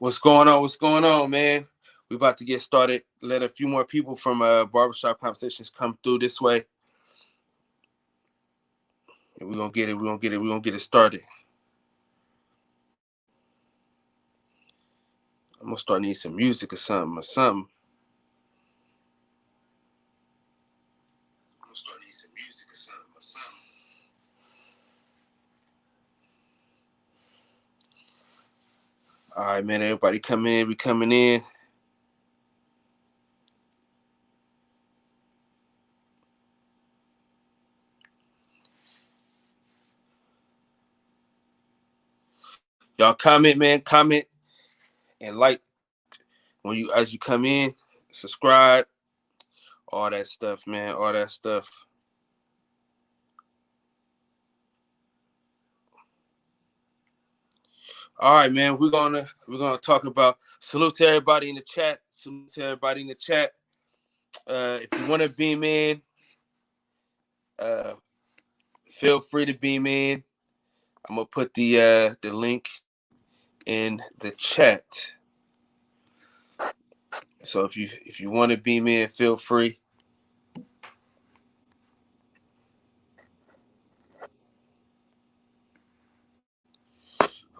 What's going on? What's going on, man? We about to get started. Let a few more people from Barbershop Conversations come through this way. And we're gonna get it. We're gonna get it. We're gonna get it started. I'm gonna start needing some music or something. All right, man. Everybody come in. We coming in. Y'all comment, man. Comment and like as you come in. Subscribe. All that stuff, man. All that stuff. All right, man. We're gonna talk about. Salute to everybody in the chat. Salute to everybody in the chat. If you want to beam in, feel free to beam in. I'm gonna put the link in the chat. So if you want to beam in, feel free.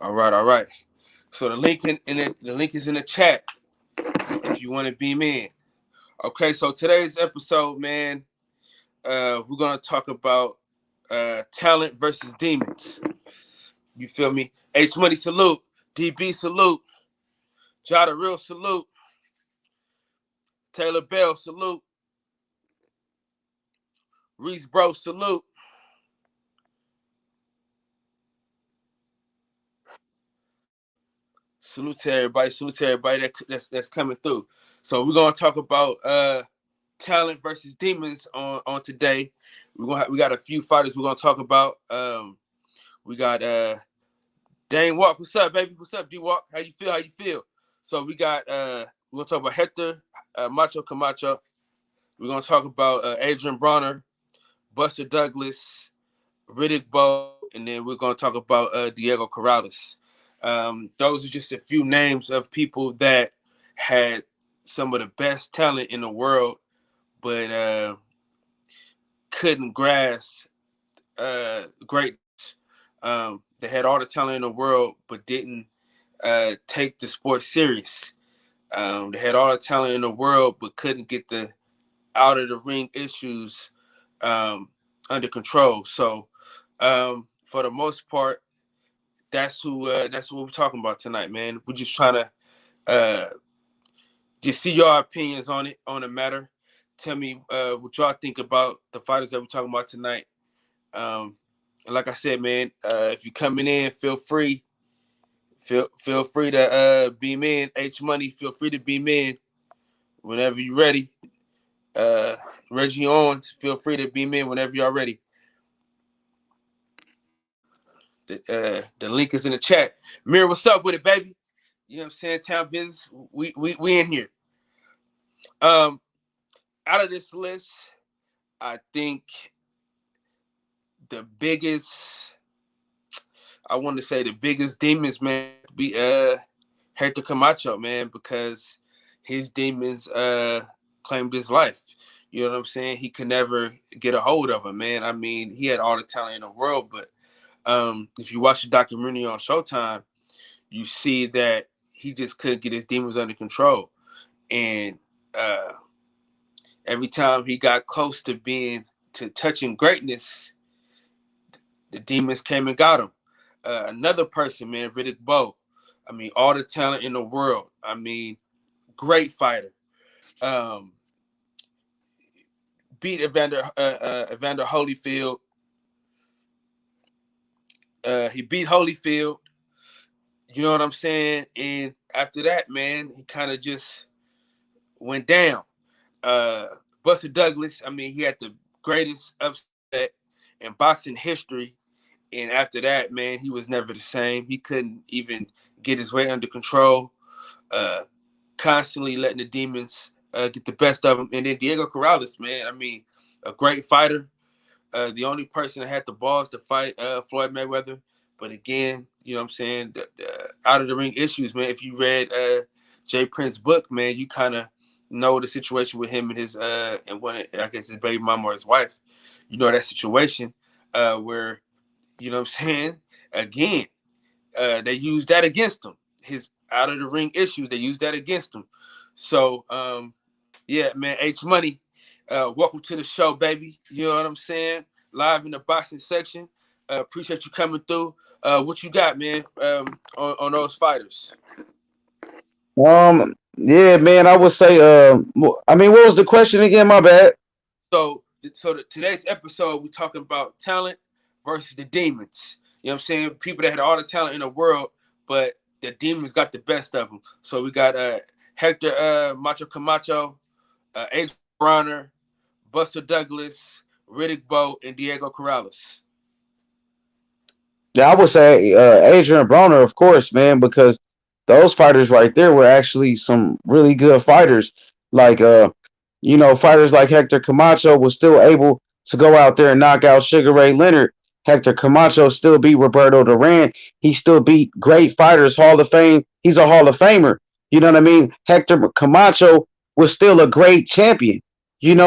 All right. So the link the link is in the chat if you want to beam in. Okay, so today's episode, man, we're gonna talk about talent versus demons. You feel me? H Money salute, DB salute, Jada Real salute, Taylor Bell salute, Ruiz Bro salute. Salute to everybody that's coming through. So we're gonna talk about talent versus demons on today. We got a few fighters we're gonna talk about. We got Dane Walk. What's up, baby? What's up, D Walk? How you feel? So we got we're gonna talk about Hector Camacho. We're gonna talk about Adrian Bronner, Buster Douglas, Riddick Bowe, and then we're gonna talk about Diego Corrales. Those are just a few names of people that had some of the best talent in the world, but couldn't grasp greatness. They had all the talent in the world, but didn't take the sport serious. They had all the talent in the world, but couldn't get the out of the ring issues under control. So, for the most part, that's what we're talking about tonight, man. We're just trying to just see your opinions on the matter. Tell me what y'all think about the fighters that we're talking about tonight. And like I said, man, if you're coming in, feel free to beam in. H Money, feel free to beam in whenever you're ready. Reggie Owens, feel free to beam in whenever y'all ready. The link is in the chat. Mirror, what's up with it, baby? You know what I'm saying? Town business. We in here. Out of this list, I think the biggest demons, man, be Hector Camacho, man, because his demons claimed his life. You know what I'm saying? He could never get a hold of him, man. I mean, he had all the talent in the world, but if you watch the documentary on Showtime, you see that he just couldn't get his demons under control. And every time he got close to touching greatness, the demons came and got him. Another person, man, Riddick Bowe. I mean, all the talent in the world. I mean, great fighter. Beat Evander Holyfield. He beat Holyfield. You know what I'm saying? And after that, man, he kind of just went down. Buster Douglas, I mean, he had the greatest upset in boxing history. And after that, man, he was never the same. He couldn't even get his weight under control. Constantly letting the demons get the best of him. And then Diego Corrales, man, I mean, a great fighter. The only person that had the balls to fight Floyd Mayweather, But again, you know what I'm saying, the out of the ring issues, man. If you read Jay Prince's book, man, you kind of know the situation with him and his and one, I guess, his baby mama or his wife. You know that situation where, you know what I'm saying, again, they used that against him. His out of the ring issues, they used that against him. So yeah, man, H Money, welcome to the show, baby. You know what I'm saying? Live in the boxing section. Appreciate you coming through. What you got, man, on those fighters? Yeah, man, I would say, I mean, what was the question again? My bad. So today's episode, we're talking about talent versus the demons. You know what I'm saying? People that had all the talent in the world, but the demons got the best of them. So we got Hector Macho Camacho, Adrian Bronner, Buster Douglas, Riddick Bowe, and Diego Corrales. Yeah, I would say Adrian Broner, of course, man, because those fighters right there were actually some really good fighters. Like, fighters like Hector Camacho was still able to go out there and knock out Sugar Ray Leonard. Hector Camacho still beat Roberto Duran. He still beat great fighters, Hall of Fame. He's a Hall of Famer. You know what I mean? Hector Camacho was still a great champion.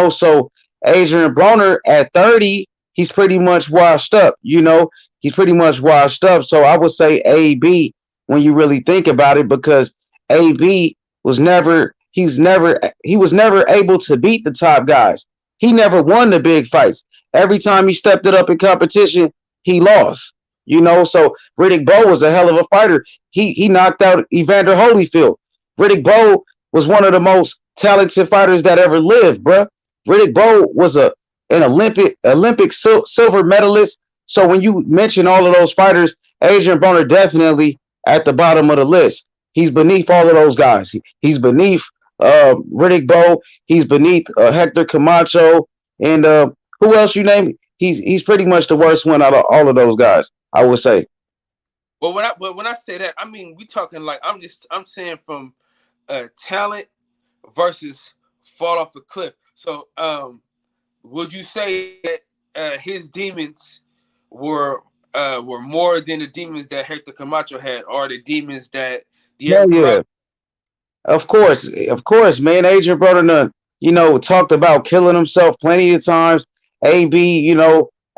So Adrian Broner at 30, he's pretty much washed up. He's pretty much washed up. So I would say AB when you really think about it, because AB was never able to beat the top guys. He never won the big fights. Every time he stepped it up in competition, he lost. So Riddick Bowe was a hell of a fighter. He knocked out Evander Holyfield. Riddick Bowe was one of the most talented fighters that ever lived, bruh. Riddick Bowe was an Olympic silver medalist. So when you mention all of those fighters, Adrian Broner definitely at the bottom of the list. He's beneath all of those guys. He's beneath Riddick Bowe. He's beneath Hector Camacho, and who else you name? He's pretty much the worst one out of all of those guys, I would say. Well, when I say that, I mean we talking like I'm saying from talent versus fall off a cliff. So would you say that his demons were more than the demons that Hector Camacho had, or the demons that Diego Hell yeah. Corrales? Of course, man. Adrian Broner, talked about killing himself plenty of times. AB,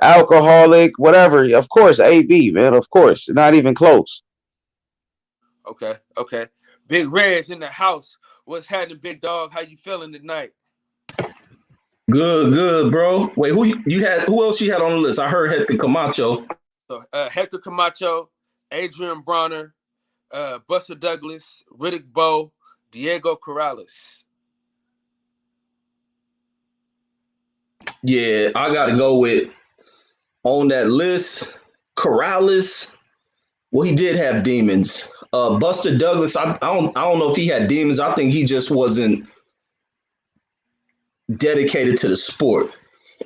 alcoholic, whatever. Of course, AB, man. Of course, not even close. Okay. Big Red's in the house. What's happening, big dog? How you feeling tonight? Good, bro. Wait, you had? Who else you had on the list? I heard Hector Camacho. So Hector Camacho, Adrian Bronner, Buster Douglas, Riddick Bowe, Diego Corrales. Yeah, I got to go with on that list. Corrales. Well, he did have demons. Buster Douglas. I don't know if he had demons. I think he just wasn't dedicated to the sport,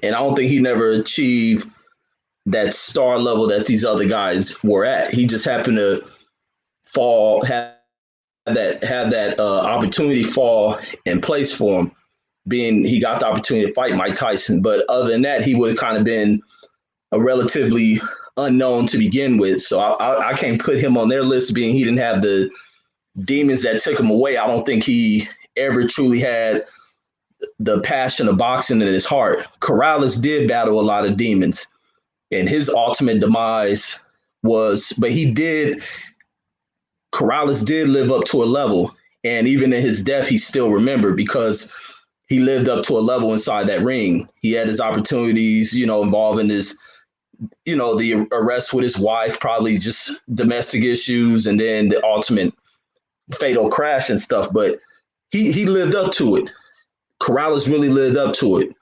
and I don't think he never achieved that star level that these other guys were at. He just happened to have that opportunity fall in place for him, being he got the opportunity to fight Mike Tyson. But other than that, he would have kind of been a relatively unknown to begin with. So I can't put him on their list, being he didn't have the demons that took him away. I don't think he ever truly had the passion of boxing in his heart. Corrales did battle a lot of demons, and his ultimate demise but Corrales did live up to a level, and even in his death, he's still remembered because he lived up to a level inside that ring. He had his opportunities, involving the arrest with his wife, probably just domestic issues, and then the ultimate fatal crash and stuff. But he lived up to it. Corrales really lived up to it.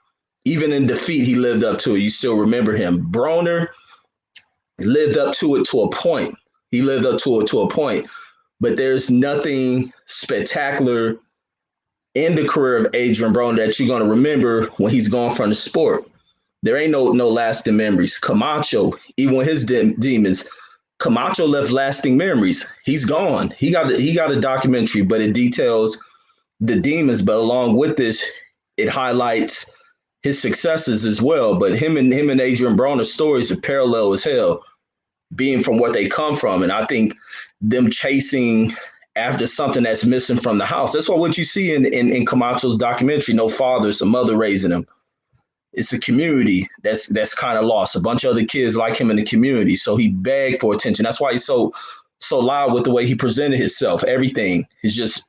Even in defeat, he lived up to it. You still remember him. Broner lived up to it to a point. He lived up to it to a point. But there's nothing spectacular in the career of Adrian Broner that you're going to remember when he's gone from the sport. There ain't no lasting memories. Camacho, even with his demons, Camacho left lasting memories. He's gone. He got a documentary, but it details the demons. But along with this, it highlights his successes as well. But him and Adrian Broner's stories are parallel as hell. being from what they come from. And I think them chasing after something that's missing from the house. That's what you see in Camacho's documentary, No Father, some mother raising him. It's a community that's kind of lost. A bunch of other kids like him in the community. So he begged for attention. That's why he's so loud with the way he presented himself. Everything is just,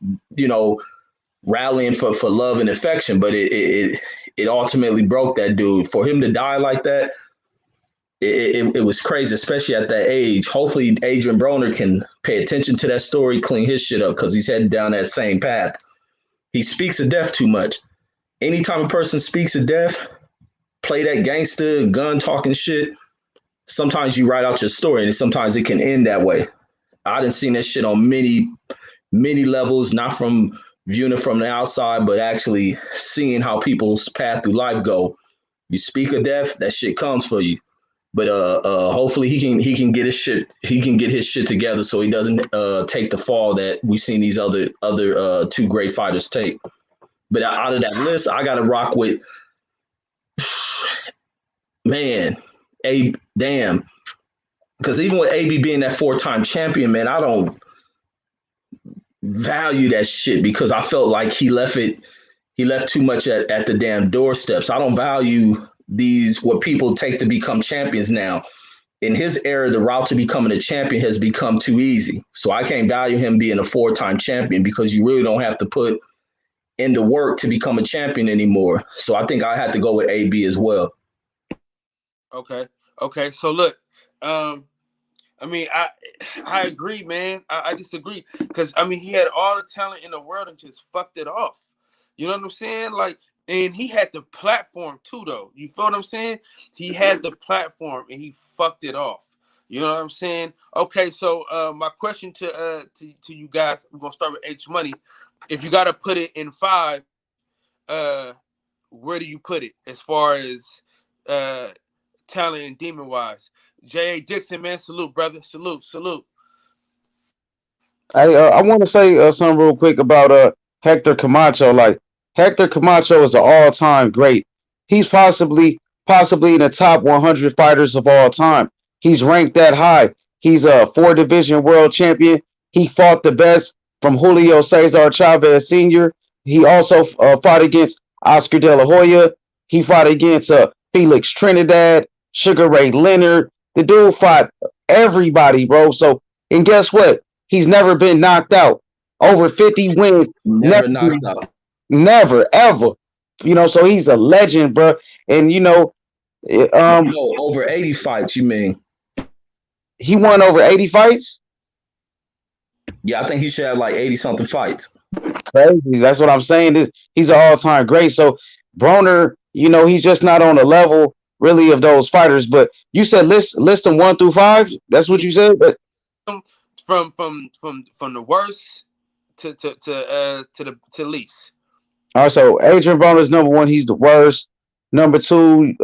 rallying for love and affection. But it ultimately broke that dude. For him to die like that, it was crazy, especially at that age. Hopefully Adrian Broner can pay attention to that story, clean his shit up, because he's heading down that same path. He speaks of death too much. Anytime a person speaks of death, play that gangster, gun talking shit, sometimes you write out your story, and sometimes it can end that way. I done seen that shit on many, many levels, not from viewing it from the outside, but actually seeing how people's path through life go. You speak of death, that shit comes for you. But hopefully he can get his shit together so he doesn't take the fall that we've seen these other two great fighters take. But out of that list, I got to rock with, man, damn. Because even with AB being that 4-time champion, man, I don't value that shit because I felt like he left too much at the damn doorsteps. I don't value what people take to become champions now. In his era, the route to becoming a champion has become too easy. So I can't value him being a 4-time champion because you really don't have to put in the work to become a champion anymore. So I think I had to go with AB as well. Okay. So look, I agree, man. I disagree because he had all the talent in the world and just fucked it off. You know what I'm saying? Like, and he had the platform too, though. You feel what I'm saying? He had the platform and he fucked it off. You know what I'm saying? Okay, so my question to you guys, we're gonna start with H Money. If you gotta put it in 5, where do you put it as far as talent and demon wise? J.A. Dixon, man, salute, brother. Salute. I want to say something real quick about Hector Camacho. Like Hector Camacho is an all-time great. He's possibly in the top 100 fighters of all time. He's ranked that high. He's a 4-division world champion. He fought the best from Julio Cesar Chavez Sr. He also fought against Oscar De La Hoya. He fought against Felix Trinidad, Sugar Ray Leonard. The dude fought everybody, bro. So, and guess what? He's never been knocked out. Over 50 wins. Never knocked out. Never, ever. So he's a legend, bro. And, over 80 fights, you mean? He won over 80 fights? Yeah, I think he should have like 80-something fights. Crazy. That's what I'm saying. He's an all-time great. So, Broner, he's just not on the level really of those fighters. But you said list them 1 through 5. That's what you said. But from the worst to the least. All right. So Adrian Broner's number 1. He's the worst. Number 2,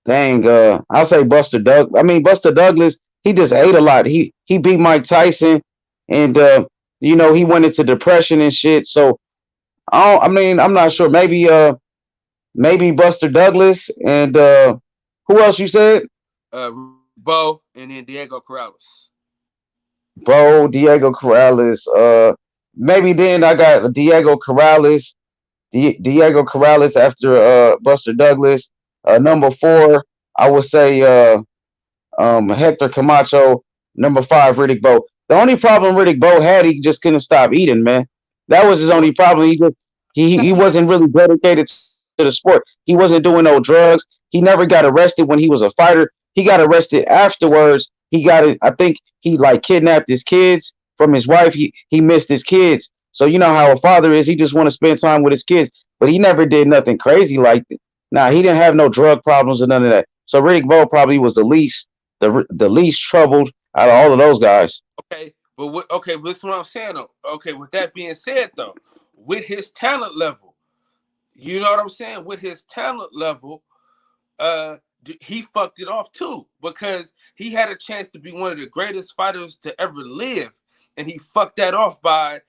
I'll say Buster Douglas. Buster Douglas. He just ate a lot. He beat Mike Tyson, and he went into depression and shit. So I'm not sure. Maybe Buster Douglas and who else you said? Bo and then Diego Corrales. Diego Corrales. Maybe then I got Diego Corrales. Diego Corrales after Buster Douglas. Number 4, I would say Hector Camacho. Number 5, Riddick Bowe. The only problem Riddick Bowe had, he just couldn't stop eating, man. That was his only problem. He wasn't really dedicated to the sport. He wasn't doing no drugs. He never got arrested when he was a fighter. He got arrested afterwards. I think he kidnapped his kids from his wife. He missed his kids. So you know how a father is. He just want to spend time with his kids. But he never did nothing crazy like that. Nah, he didn't have no drug problems or none of that. So Riddick Bowe probably was the least troubled out of all of those guys. Okay, but listen what I'm saying though. Okay, with that being said though, with his talent level, you know what I'm saying? With his talent level, he fucked it off too because he had a chance to be one of the greatest fighters to ever live, and he fucked that off by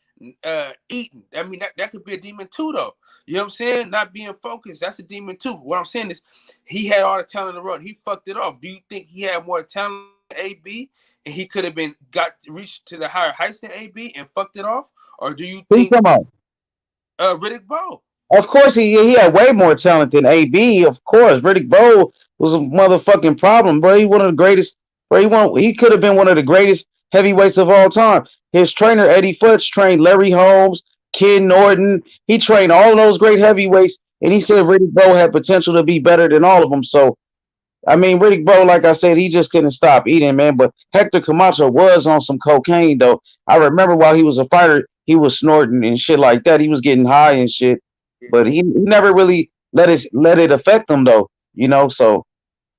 eating. That could be a demon too, though. You know what I'm saying? Not being focused, that's a demon too. What I'm saying is, he had all the talent in the world. He fucked it off. Do you think he had more talent AB and he could have reached to the higher heights than AB and fucked it off? Or do you Who you think talking about? Riddick Bowe? Of course, he had way more talent than AB. Of course, Riddick Bowe was a motherfucking problem, bro. He one of the greatest. Bro, he could have been one of the greatest heavyweights of all time. His trainer Eddie Futch trained Larry Holmes, Ken Norton. He trained all those great heavyweights, and he said Riddick Bowe had potential to be better than all of them. So, I mean, Riddick Bowe, like I said, he just couldn't stop eating, man. But Hector Camacho was on some cocaine, though. I remember while he was a fighter, he was snorting and shit like that. He was getting high and shit, but he never really let it affect him, though. So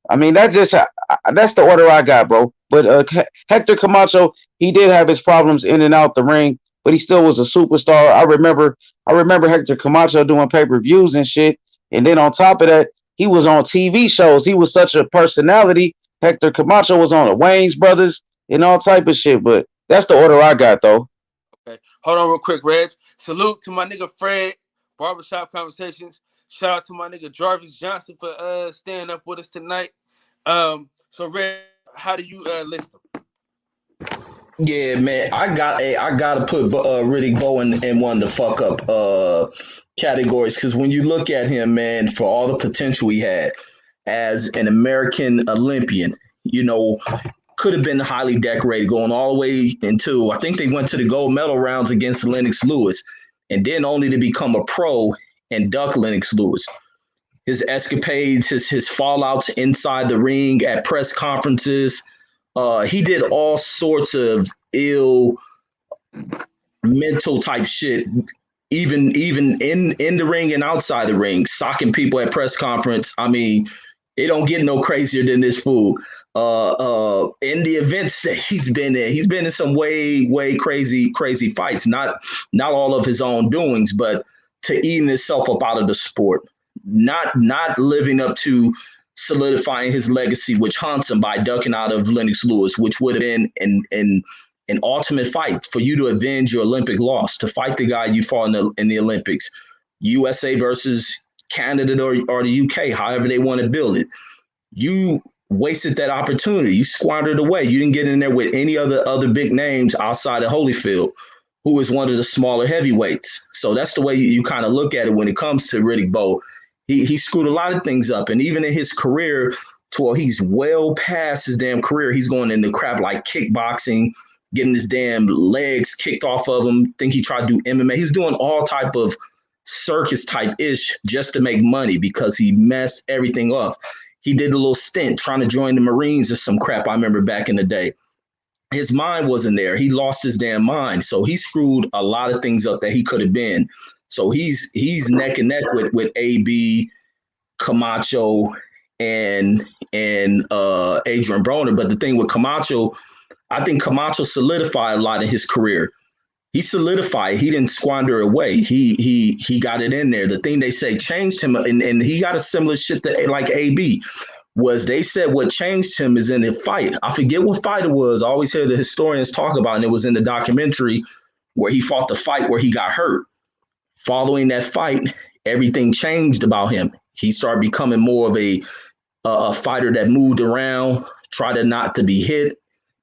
I mean, that's the order I got, bro. But Hector Camacho, he did have his problems in and out the ring, but he still was a superstar. I remember Hector Camacho doing pay-per-views and shit, and then on top of that, he was on TV shows. He was such a personality. Hector Camacho was on the Wayans Brothers and all type of shit. But that's the order I got, though. Okay, hold on real quick, Reg. Salute to my nigga Fred, Barbershop Conversations. Shout out to my nigga Jarvis Johnson for staying up with us tonight. So Reg, how do you list them? Yeah, man, I gotta put Riddick Bowe in one of the fuck up categories, because when you look at him, man, for all the potential he had as an American Olympian, could have been highly decorated, going all the way into, I think they went to the gold medal rounds against Lennox Lewis, and then only to become a pro and duck Lennox Lewis. His escapades, his fallouts inside the ring at press conferences. He did all sorts of ill mental type shit, even in the ring and outside the ring, socking people at press conference. I mean, it don't get no crazier than this fool. In the events that he's been in some way crazy fights. Not all of his own doings, but to eating himself up out of the sport, not living up to solidifying his legacy, which haunts him by ducking out of Lennox Lewis, which would have been an ultimate fight for you to avenge your Olympic loss, to fight the guy you fought in the Olympics, USA versus Canada or the UK, however they want to build it. You wasted that opportunity. You squandered away. You didn't get in there with any other big names outside of Holyfield, who is one of the smaller heavyweights. So that's the way you kind of look at it when it comes to Riddick Bowe. He screwed a lot of things up. And even in his career, he's well past his damn career. He's going into crap like kickboxing, getting his damn legs kicked off of him. Think he tried to do MMA. He's doing all type of circus type ish just to make money because he messed everything up. He did a little stint trying to join the Marines or some crap. I remember back in the day. His mind wasn't there. He lost his damn mind. So he screwed a lot of things up that he could have been. So he's neck and neck with AB, Camacho, and Adrian Broner. But the thing with Camacho, I think Camacho solidified a lot in his career. He solidified. He didn't squander away. He got it in there. The thing they say changed him, and he got a similar shit that like AB was. They said what changed him is in the fight. I forget what fight it was. I always hear the historians talk about, and it was in the documentary where he fought the fight where he got hurt. Following that fight, everything changed about him. He started becoming more of a fighter that moved around, tried not to be hit.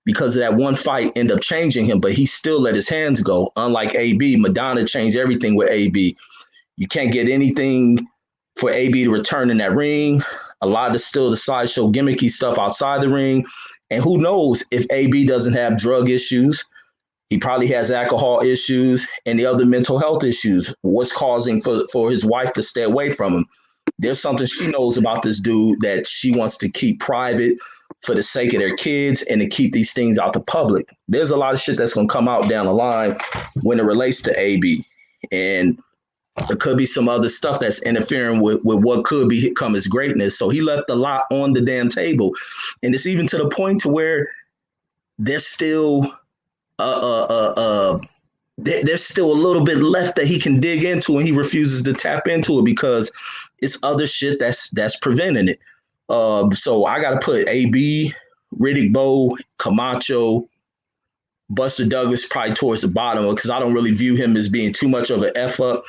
Because of that one fight ended up changing him, but he still let his hands go. Unlike AB, Madonna changed everything with AB. You can't get anything for AB to return in that ring. A lot of still the sideshow gimmicky stuff outside the ring. And who knows if AB doesn't have drug issues. He probably has alcohol issues and the other mental health issues. What's causing for his wife to stay away from him? There's something she knows about this dude that she wants to keep private for the sake of their kids and to keep these things out to public. There's a lot of shit that's going to come out down the line when it relates to AB. And there could be some other stuff that's interfering with what could become his greatness. So he left a lot on the damn table. And it's even to the point to where there's still there's still a little bit left that he can dig into, and he refuses to tap into it because it's other shit that's preventing it. So I got to put AB, Riddick Bowe, Camacho, Buster Douglas probably towards the bottom because I don't really view him as being too much of an F up.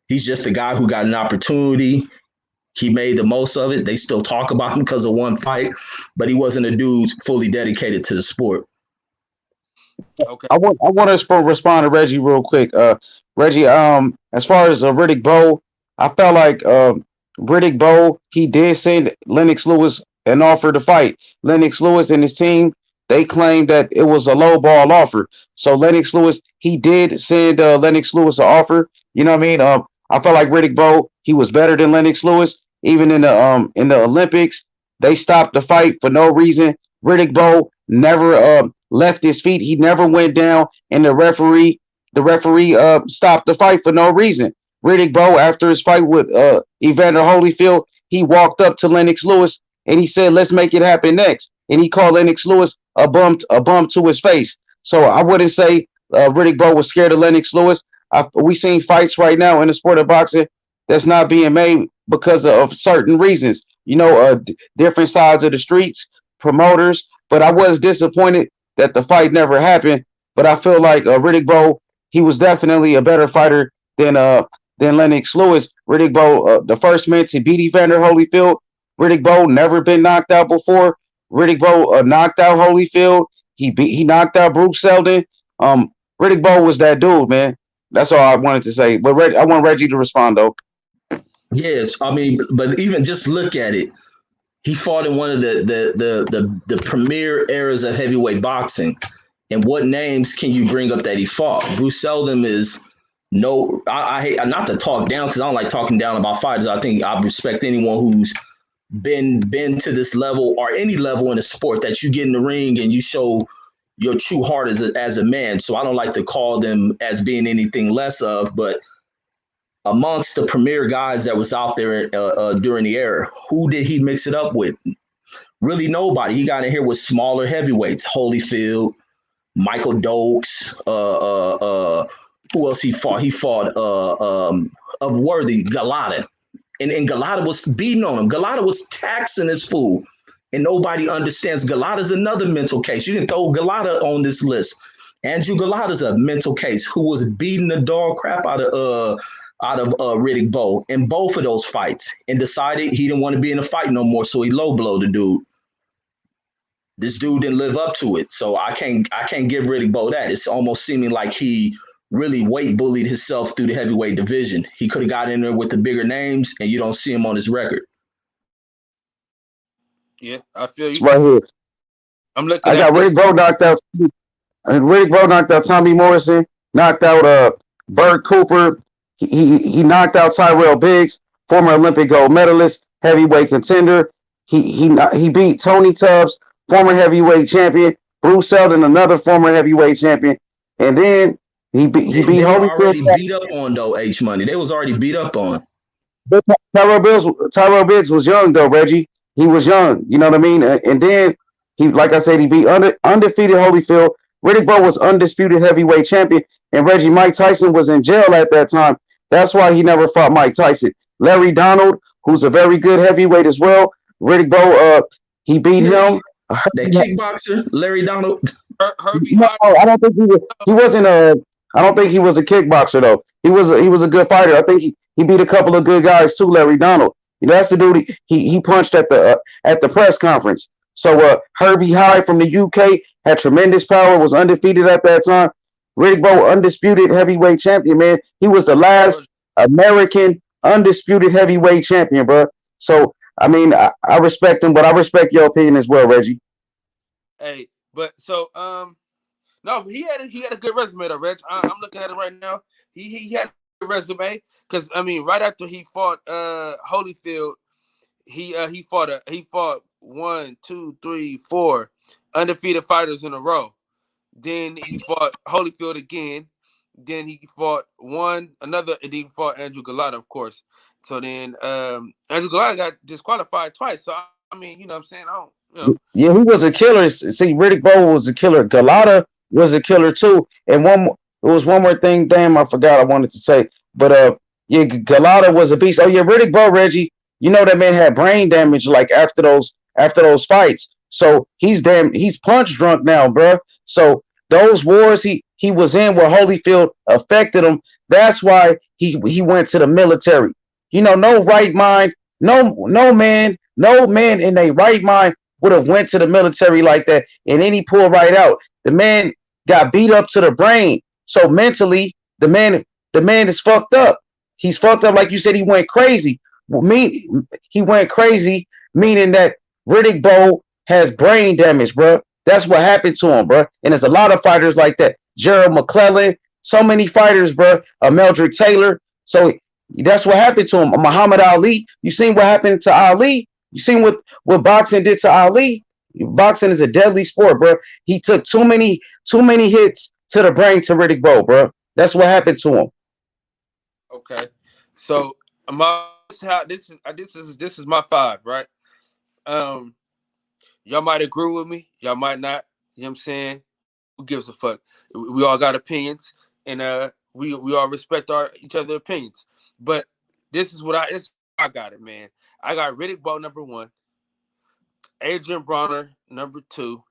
He's just a guy who got an opportunity, He made the most of it. They still talk about him because of one fight, but he wasn't a dude fully dedicated to the sport. Okay. I want to respond to Reggie real quick. Reggie, as far as Riddick Bowe, I felt like Riddick Bowe, he did send Lennox Lewis an offer to fight. Lennox Lewis and his team, they claimed that it was a low ball offer. So Lennox Lewis, he did send Lennox Lewis an offer. You know what I mean? I felt like Riddick Bowe, he was better than Lennox Lewis. Even in the Olympics, they stopped the fight for no reason. Riddick Bowe never left his feet. He never went down, and the referee stopped the fight for no reason. Riddick Bowe, after his fight with Evander Holyfield, he walked up to Lennox Lewis and he said, "Let's make it happen next." And he called Lennox Lewis a bump to his face. So I wouldn't say Riddick Bowe was scared of Lennox Lewis. We seen fights right now in the sport of boxing that's not being made because of certain reasons. Different sides of the streets, promoters. But I was disappointed that the fight never happened. But I feel like Riddick Bowe, he was definitely a better fighter than Lennox Lewis. Riddick Bowe, the first man to beat Evander Holyfield. Riddick Bowe never been knocked out before. Riddick Bowe knocked out Holyfield. He knocked out Bruce Seldon. Riddick Bowe was that dude, man. That's all I wanted to say. But I want Reggie to respond though. Yes, I mean, but even just look at it. He fought in one of the premier eras of heavyweight boxing. And what names can you bring up that he fought? Bruce Seldon is no. I hate not to talk down because I don't like talking down about fighters. I think I respect anyone who's been to this level or any level in a sport that you get in the ring and you show your true heart as a man. So I don't like to call them as being anything less of, but amongst the premier guys that was out there during the era, who did he mix it up with? Really nobody. He got in here with smaller heavyweights, Holyfield, Michael Dokes, who else he fought? He fought of worthy, Galata. And Galata was beating on him. Galata was taxing his fool. And nobody understands. Galata's another mental case. You can throw Galata on this list. Andrew Galata's a mental case who was beating the dog crap out of Riddick Bowe in both of those fights and decided he didn't want to be in a fight no more. So he low blow the dude. This dude didn't live up to it. So I can't give Riddick Bowe that. It's almost seeming like he really weight bullied himself through the heavyweight division. He could have got in there with the bigger names and you don't see him on his record. Yeah, I feel you. Right here. I'm looking I got Riddick Bowe knocked out. Riddick Bowe knocked out Tommy Morrison, knocked out Bert Cooper. He knocked out Tyrell Biggs, former Olympic gold medalist, heavyweight contender. He beat Tony Tubbs, former heavyweight champion, Bruce Seldon, another former heavyweight champion, and then he beat Holyfield. Already beat up on though, H Money. They was already beat up on. But Tyrell Biggs was young though, Reggie. He was young, you know what I mean? And then like I said, he beat undefeated Holyfield. Riddick Bowe was undisputed heavyweight champion, and Reggie, Mike Tyson was in jail at that time. That's why he never fought Mike Tyson. Larry Donald, who's a very good heavyweight as well. Riddick Bowe, he beat him. That kickboxer, Larry Donald. Herbie. No, I don't think he wasn't I don't think he was a kickboxer though. He was a good fighter. I think he beat a couple of good guys too. Larry Donald. That's the dude he punched at the press conference. So Herbie High from the UK had tremendous power, was undefeated at that time. Riddick Bowe, undisputed heavyweight champion, man. He was the last American undisputed heavyweight champion, bro. So I mean, I respect him, but I respect your opinion as well, Reggie. Hey, but so no, he had a good resume though, Reg. I'm looking at it right now. He had a resume because I mean, right after he fought Holyfield, he fought 1, 2, 3, 4 undefeated fighters in a row. Then he fought Holyfield again. Then he fought another, and he fought Andrew Galata, of course. So then Andrew Galata got disqualified twice. So I mean, you know what I'm saying? Yeah, he was a killer. See, Riddick Bowe was a killer. Galata was a killer too. And there was one more thing, damn, I forgot I wanted to say. But yeah, Galata was a beast. Oh yeah, Riddick Bowe, Reggie. You know that man had brain damage like after those fights. So he's punch drunk now, bro. So those wars he was in where Holyfield affected him. That's why he went to the military. No right mind No man in a right mind would have went to the military like that, and then he pulled right out. The man got beat up to the brain. So mentally, the man is fucked up. He's fucked up, like you said. He went crazy. He went crazy, meaning that Riddick Bowe has brain damage, bro. That's what happened to him, bro. And there's a lot of fighters like that. Gerald McClellan, so many fighters, bro. Meldrick Taylor. So that's what happened to him. Muhammad Ali. You seen what happened to Ali? You seen what boxing did to Ali? Boxing is a deadly sport, bro. He took too many hits to the brain to Riddick Bowe, bro. That's what happened to him. Okay, so this is my five, right? Um, y'all might agree with me, y'all might not. You know what I'm saying? Who gives a fuck? We all got opinions, and we all respect each other's opinions. But this I got it, man. I got Riddick Bowe number one, Adrian Bronner number two,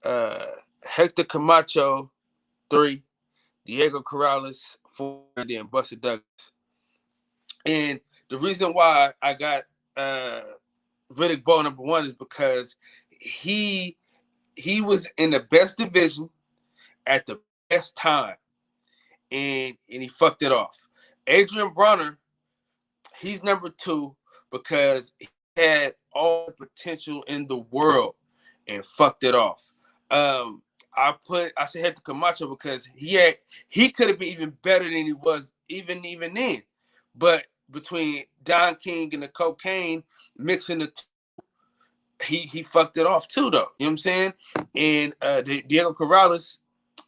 uh, Hector Camacho three, Diego Corrales four, and then Buster Douglas. And the reason why I got Riddick Bowe number one is because he was in the best division at the best time, and he fucked it off. Adrian Bronner, he's number two because he had all the potential in the world and fucked it off. I said Hector Camacho because he could have been even better than he was even then. But between Don King and the cocaine mixing the two, he fucked it off too, though. You know what I'm saying? And Diego Corrales,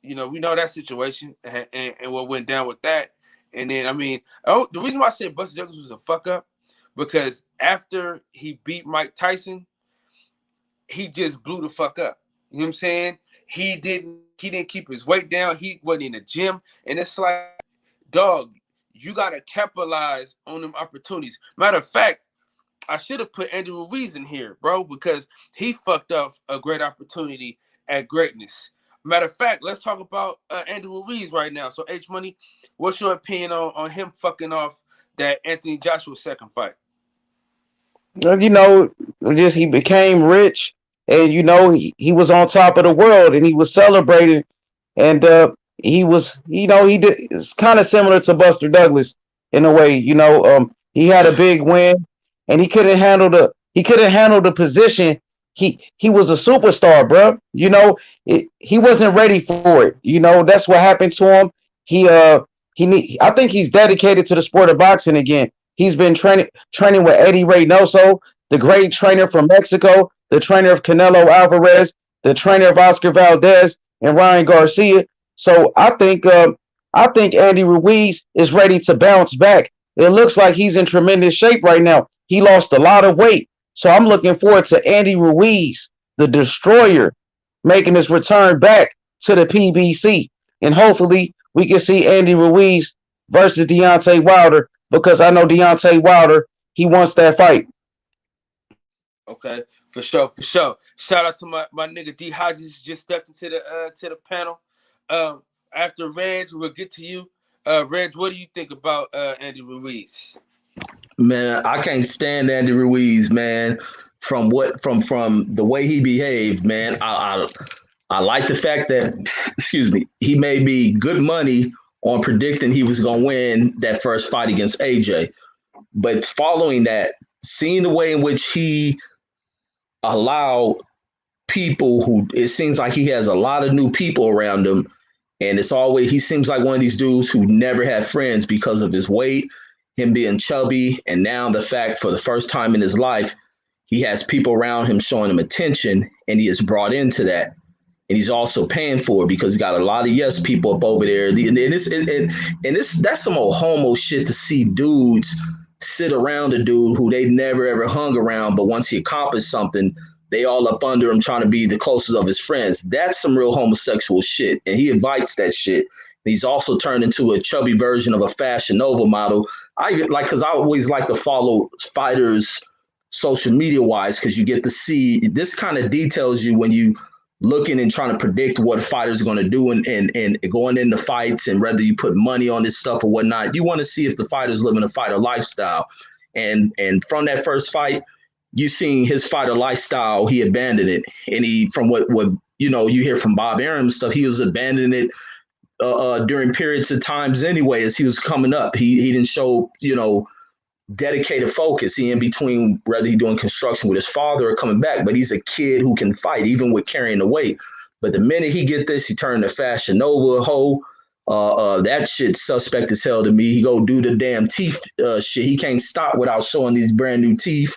we know that situation and what went down with that. And then, I mean, the reason why I said Buster Douglas was a fuck up, because after he beat Mike Tyson, he just blew the fuck up. You know what I'm saying? He didn't keep his weight down. He wasn't in the gym. And it's like, dog, you got to capitalize on them opportunities. Matter of fact, I should have put Andy Ruiz in here, bro, because he fucked up a great opportunity at greatness. Matter of fact, let's talk about Andy Ruiz right now. So, H Money, what's your opinion on him fucking off that Anthony Joshua second fight? You know, just he became rich, and he was on top of the world, and he was celebrated, and he was, he did. It's kind of similar to Buster Douglas in a way. He had a big win, and he couldn't handle the position. He was a superstar, bro. He wasn't ready for it. That's what happened to him. I think he's dedicated to the sport of boxing again. He's been training with Eddie Reynoso, the great trainer from Mexico, the trainer of Canelo Alvarez, the trainer of Oscar Valdez and Ryan Garcia. So I think Andy Ruiz is ready to bounce back. It looks like he's in tremendous shape right now. He lost a lot of weight. So I'm looking forward to Andy Ruiz, the destroyer, making his return back to the PBC. And hopefully we can see Andy Ruiz versus Deontay Wilder, because I know Deontay Wilder, he wants that fight. Okay, for sure, for sure. Shout out to my nigga D Hodges, just stepped into the panel. After Reg, we'll get to you. Reg, what do you think about Andy Ruiz? Man, I can't stand Andy Ruiz, man. From the way he behaved, man. I like the fact that, excuse me, he made me good money on predicting he was gonna win that first fight against AJ. But following that, seeing the way in which he allowed people who, it seems like he has a lot of new people around him, and he seems like one of these dudes who never had friends because of his weight, him being chubby, and now the fact for the first time in his life, he has people around him showing him attention, and he is brought into that. And he's also paying for it because he got a lot of yes people up over there. That's some old homo shit to see dudes sit around a dude who they never ever hung around, but once he accomplished something, they all up under him trying to be the closest of his friends. That's some real homosexual shit, and he invites that shit. He's also turned into a chubby version of a Fashion Nova model. Because I always like to follow fighters social media wise, because you get to see this kind of details you when you looking and trying to predict what a fighter's going to do and going into fights, and whether you put money on this stuff or whatnot. You want to see if the fighter's living a fighter lifestyle. And from that first fight, you seen his fighter lifestyle. He abandoned it, and he from what you hear from Bob Arum stuff. He was abandoning it during periods of times anyway as he was coming up. He didn't show dedicated focus. He in between whether he doing construction with his father or coming back, but he's a kid who can fight even with carrying the weight. But the minute he get this, he turned to Fashion Nova hoe. That shit suspect as hell to me. He go do the damn teeth shit. He can't stop without showing these brand new teeth.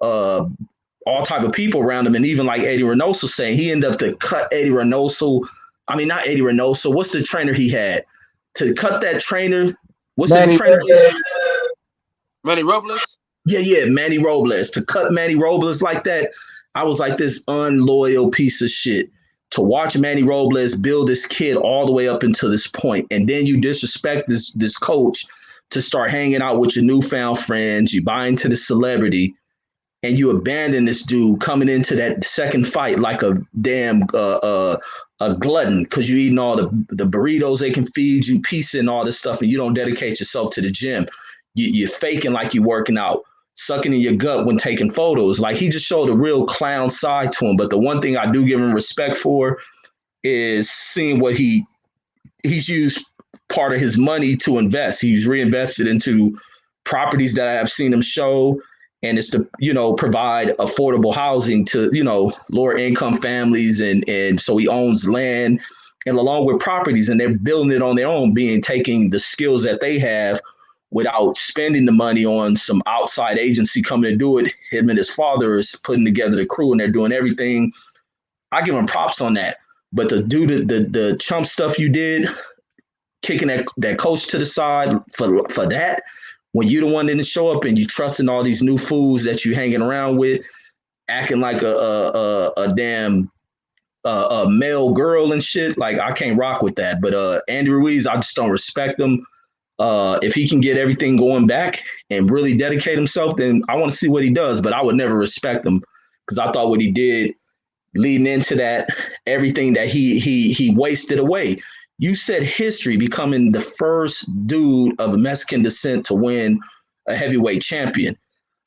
All type of people around him, and even like Eddie Reynoso saying he ended up to cut Eddie Reynoso. I mean, not Eddie Reynoso. What's the trainer he had to cut that trainer? What's the trainer? Manny Robles? Yeah, Manny Robles. To cut Manny Robles like that, I was like this unloyal piece of shit. To watch Manny Robles build this kid all the way up until this point, and then you disrespect this coach to start hanging out with your newfound friends, you buy into the celebrity, and you abandon this dude coming into that second fight like a damn a glutton because you're eating all the burritos they can feed you, pizza and all this stuff, and you don't dedicate yourself to the gym. You're faking like you're working out, sucking in your gut when taking photos. Like, he just showed a real clown side to him. But the one thing I do give him respect for is seeing what he's used part of his money to invest. He's reinvested into properties that I have seen him show. And it's to, provide affordable housing to, lower income families. And so he owns land and along with properties, and they're building it on their own, taking the skills that they have without spending the money on some outside agency coming to do it. Him and his father is putting together the crew, and they're doing everything. I give him props on that. But to do the chump stuff you did, kicking that coach to the side for that, when you're the one that didn't show up and you trusting all these new fools that you hanging around with, acting like a damn male girl and shit, like, I can't rock with that. But Andy Ruiz, I just don't respect him. If he can get everything going back and really dedicate himself, then I want to see what he does. But I would never respect him because I thought what he did leading into that, everything that he wasted away. You said history, becoming the first dude of Mexican descent to win a heavyweight champion.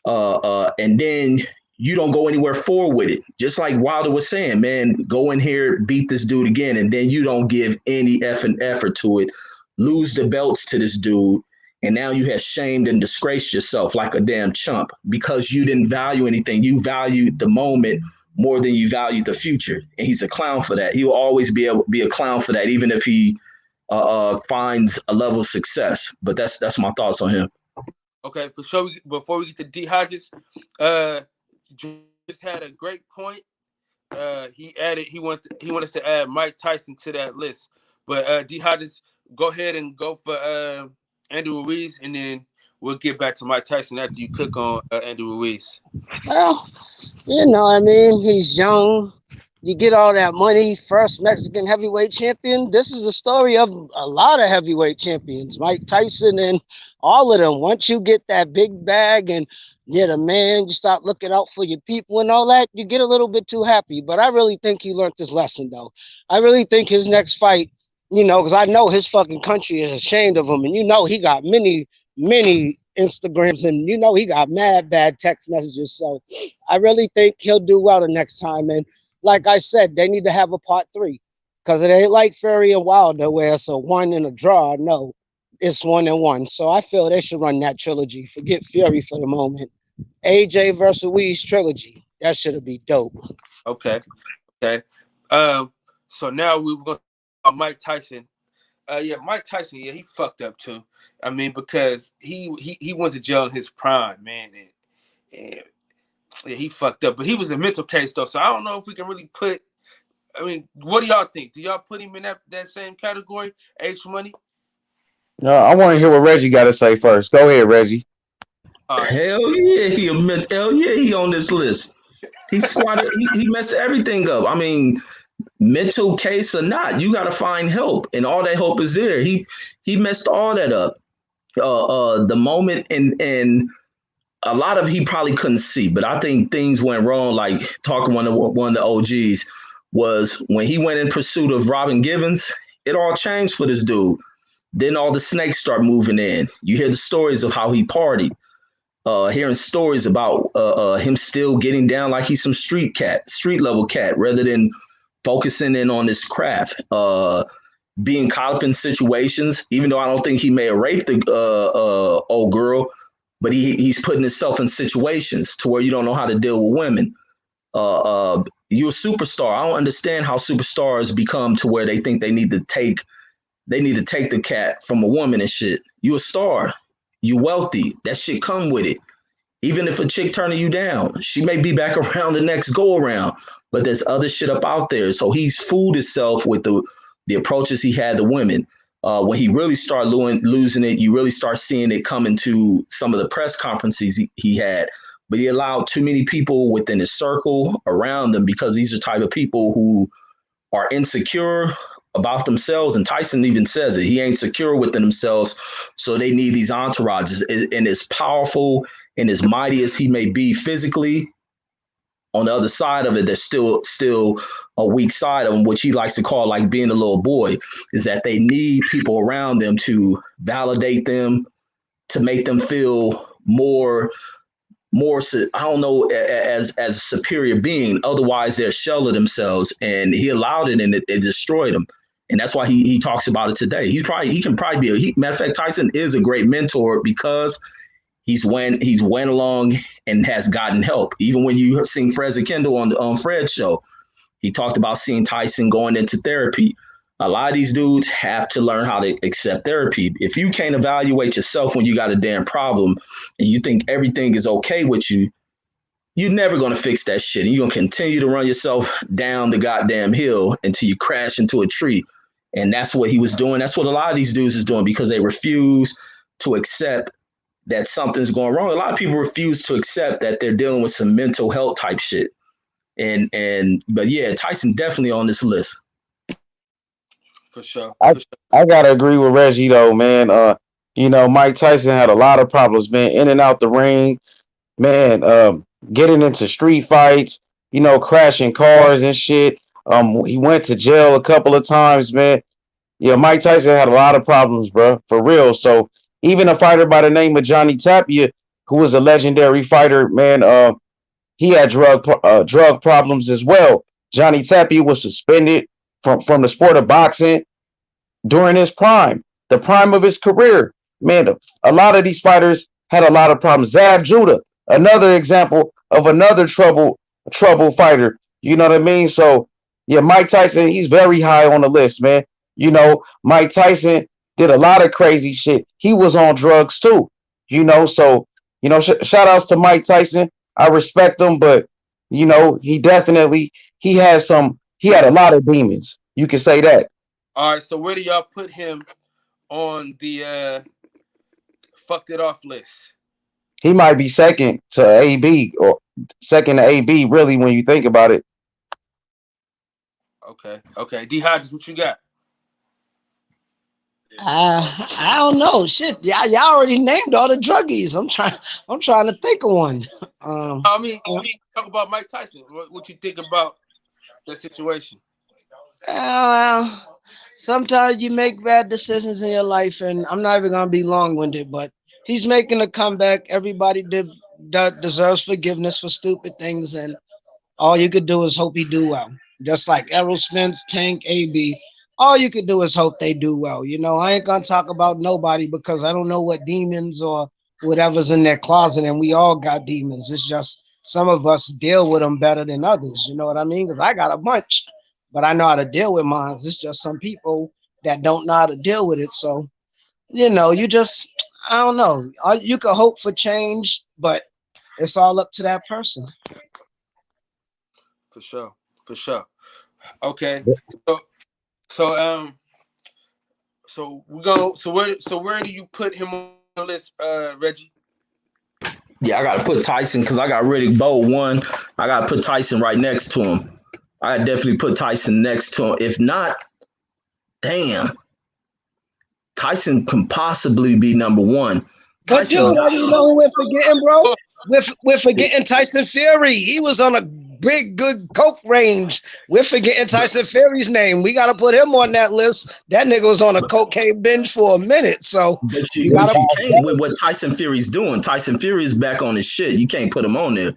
And then you don't go anywhere forward with it. Just like Wilder was saying, man, go in here, beat this dude again, and then you don't give any effing effort to it. Lose the belts to this dude, and now you have shamed and disgraced yourself like a damn chump because you didn't value anything. You valued the moment more than you valued the future, and he's a clown for that. He will always be able to be a clown for that, even if he finds a level of success. But that's my thoughts on him. Okay, for sure. Before we get to D Hodges, just had a great point. He wanted us to add Mike Tyson to that list, but D Hodges, go ahead and go for Andrew Ruiz, and then we'll get back to Mike Tyson after you cook on Andrew Ruiz. Well, he's young. You get all that money, first Mexican heavyweight champion. This is the story of a lot of heavyweight champions, Mike Tyson and all of them. Once you get that big bag and you're the man, you start looking out for your people and all that, you get a little bit too happy. But I really think he learned his lesson, though. I really think his next fight, because I know his fucking country is ashamed of him. And he got many Instagrams, and he got mad bad text messages. So I really think he'll do well the next time. And like I said, they need to have a part 3 because it ain't like Fury and Wilder where it's a 1 and a draw. No, it's 1 and 1. So I feel they should run that trilogy. Forget Fury for the moment. AJ versus Ruiz trilogy. That should be dope. Okay. So now we were going to talk about Mike Tyson. Mike Tyson, he fucked up too. I mean, because he went to jail in his prime, man, and he fucked up. But he was a mental case though, so I don't know if we can really put. I mean, what do y'all think? Do y'all put him in that same category, H Money? No, I want to hear what Reggie got to say first. Go ahead, Reggie. Hell yeah, he on this list. He squatted. he messed everything up. I mean, mental case or not, you got to find help, and all that help is there. He messed all that up. The moment and a lot of he probably couldn't see, but I think things went wrong. Like talking one of the OGs was when he went in pursuit of Robin Givens. It all changed for this dude. Then all the snakes start moving in. You hear the stories of how he partied. hearing stories about him still getting down like he's some street level cat, rather than focusing in on his craft. Being caught up in situations, even though I don't think he may have raped the old girl, but he's putting himself in situations to where you don't know how to deal with women. You're a superstar. I don't understand how superstars become to where they think they need to take the cat from a woman and shit. You a star. You wealthy. That shit come with it. Even if a chick turning you down, she may be back around the next go around, but there's other shit up out there. So he's fooled himself with the approaches he had to women. When he really started losing it, you really start seeing it come into some of the press conferences he had. But he allowed too many people within his circle around them, because these are type of people who are insecure about themselves. And Tyson even says it. He ain't secure within themselves. So they need these entourages. And as powerful and as mighty as he may be physically, on the other side of it, there's still a weak side of him, which he likes to call like being a little boy, is that they need people around them to validate them, to make them feel more, I don't know, as a superior being. Otherwise, they're a shell of themselves. And he allowed it, and it destroyed them. And that's why he talks about it today. He can probably be matter of fact, Tyson is a great mentor, because he's went along and has gotten help. Even when you seen Fred Kendall on Fred's show, he talked about seeing Tyson going into therapy. A lot of these dudes have to learn how to accept therapy. If you can't evaluate yourself when you got a damn problem and you think everything is okay with you, you're never going to fix that shit. And you're going to continue to run yourself down the goddamn hill until you crash into a tree. And that's what he was doing. That's what a lot of these dudes is doing, because they refuse to accept that something's going wrong. A lot of people refuse to accept that they're dealing with some mental health type shit. But yeah, Tyson definitely on this list. For sure. I gotta agree with Reggie though, man. Mike Tyson had a lot of problems, man, in and out the ring, man, getting into street fights, crashing cars and shit. He went to jail a couple of times, man. Yeah, Mike Tyson had a lot of problems, bro, for real. So even a fighter by the name of Johnny Tapia, who was a legendary fighter, man, he had drug problems as well. Johnny Tapia was suspended from the sport of boxing during his prime, the prime of his career. Man, a lot of these fighters had a lot of problems. Zab Judah, another example of another trouble fighter. You know what I mean? So yeah, Mike Tyson, he's very high on the list, man. Mike Tyson did a lot of crazy shit. He was on drugs too. So shout outs to Mike Tyson. I respect him, but he had a lot of demons. You can say that. All right, so where do y'all put him on the fucked it off list? He might be second to AB, or second to AB, really, when you think about it. Okay. D Hodges, what you got? I don't know. Shit, y'all already named all the druggies. I'm trying to think of one. I mean, talk about Mike Tyson. What you think about that situation? Sometimes you make bad decisions in your life, and I'm not even gonna be long-winded, but he's making a comeback. Everybody deserves forgiveness for stupid things, and all you could do is hope he do well. Just like Errol Spence, Tank, AB. All you could do is hope they do well. I ain't gonna talk about nobody, because I don't know what demons or whatever's in their closet, and we all got demons. It's just some of us deal with them better than others. You know what I mean? Because I got a bunch, but I know how to deal with mine. It's just some people that don't know how to deal with it. So, you just, I don't know. You can hope for change, but it's all up to that person. For sure. Okay. So where do you put him on the list, Reggie? Yeah, I gotta put Tyson, because I got Riddick Bowe one. I gotta put Tyson right next to him. I definitely put Tyson next to him. If not, damn, Tyson can possibly be number one. But dude, what do you know who we're forgetting, bro? We're forgetting Tyson Fury. He was on a big, good coke range. We're forgetting Tyson Fury's name. We got to put him on that list. That nigga was on a cocaine binge for a minute. So you got but to. you can't with what Tyson Fury's doing. Tyson Fury is back on his shit. You can't put him on there.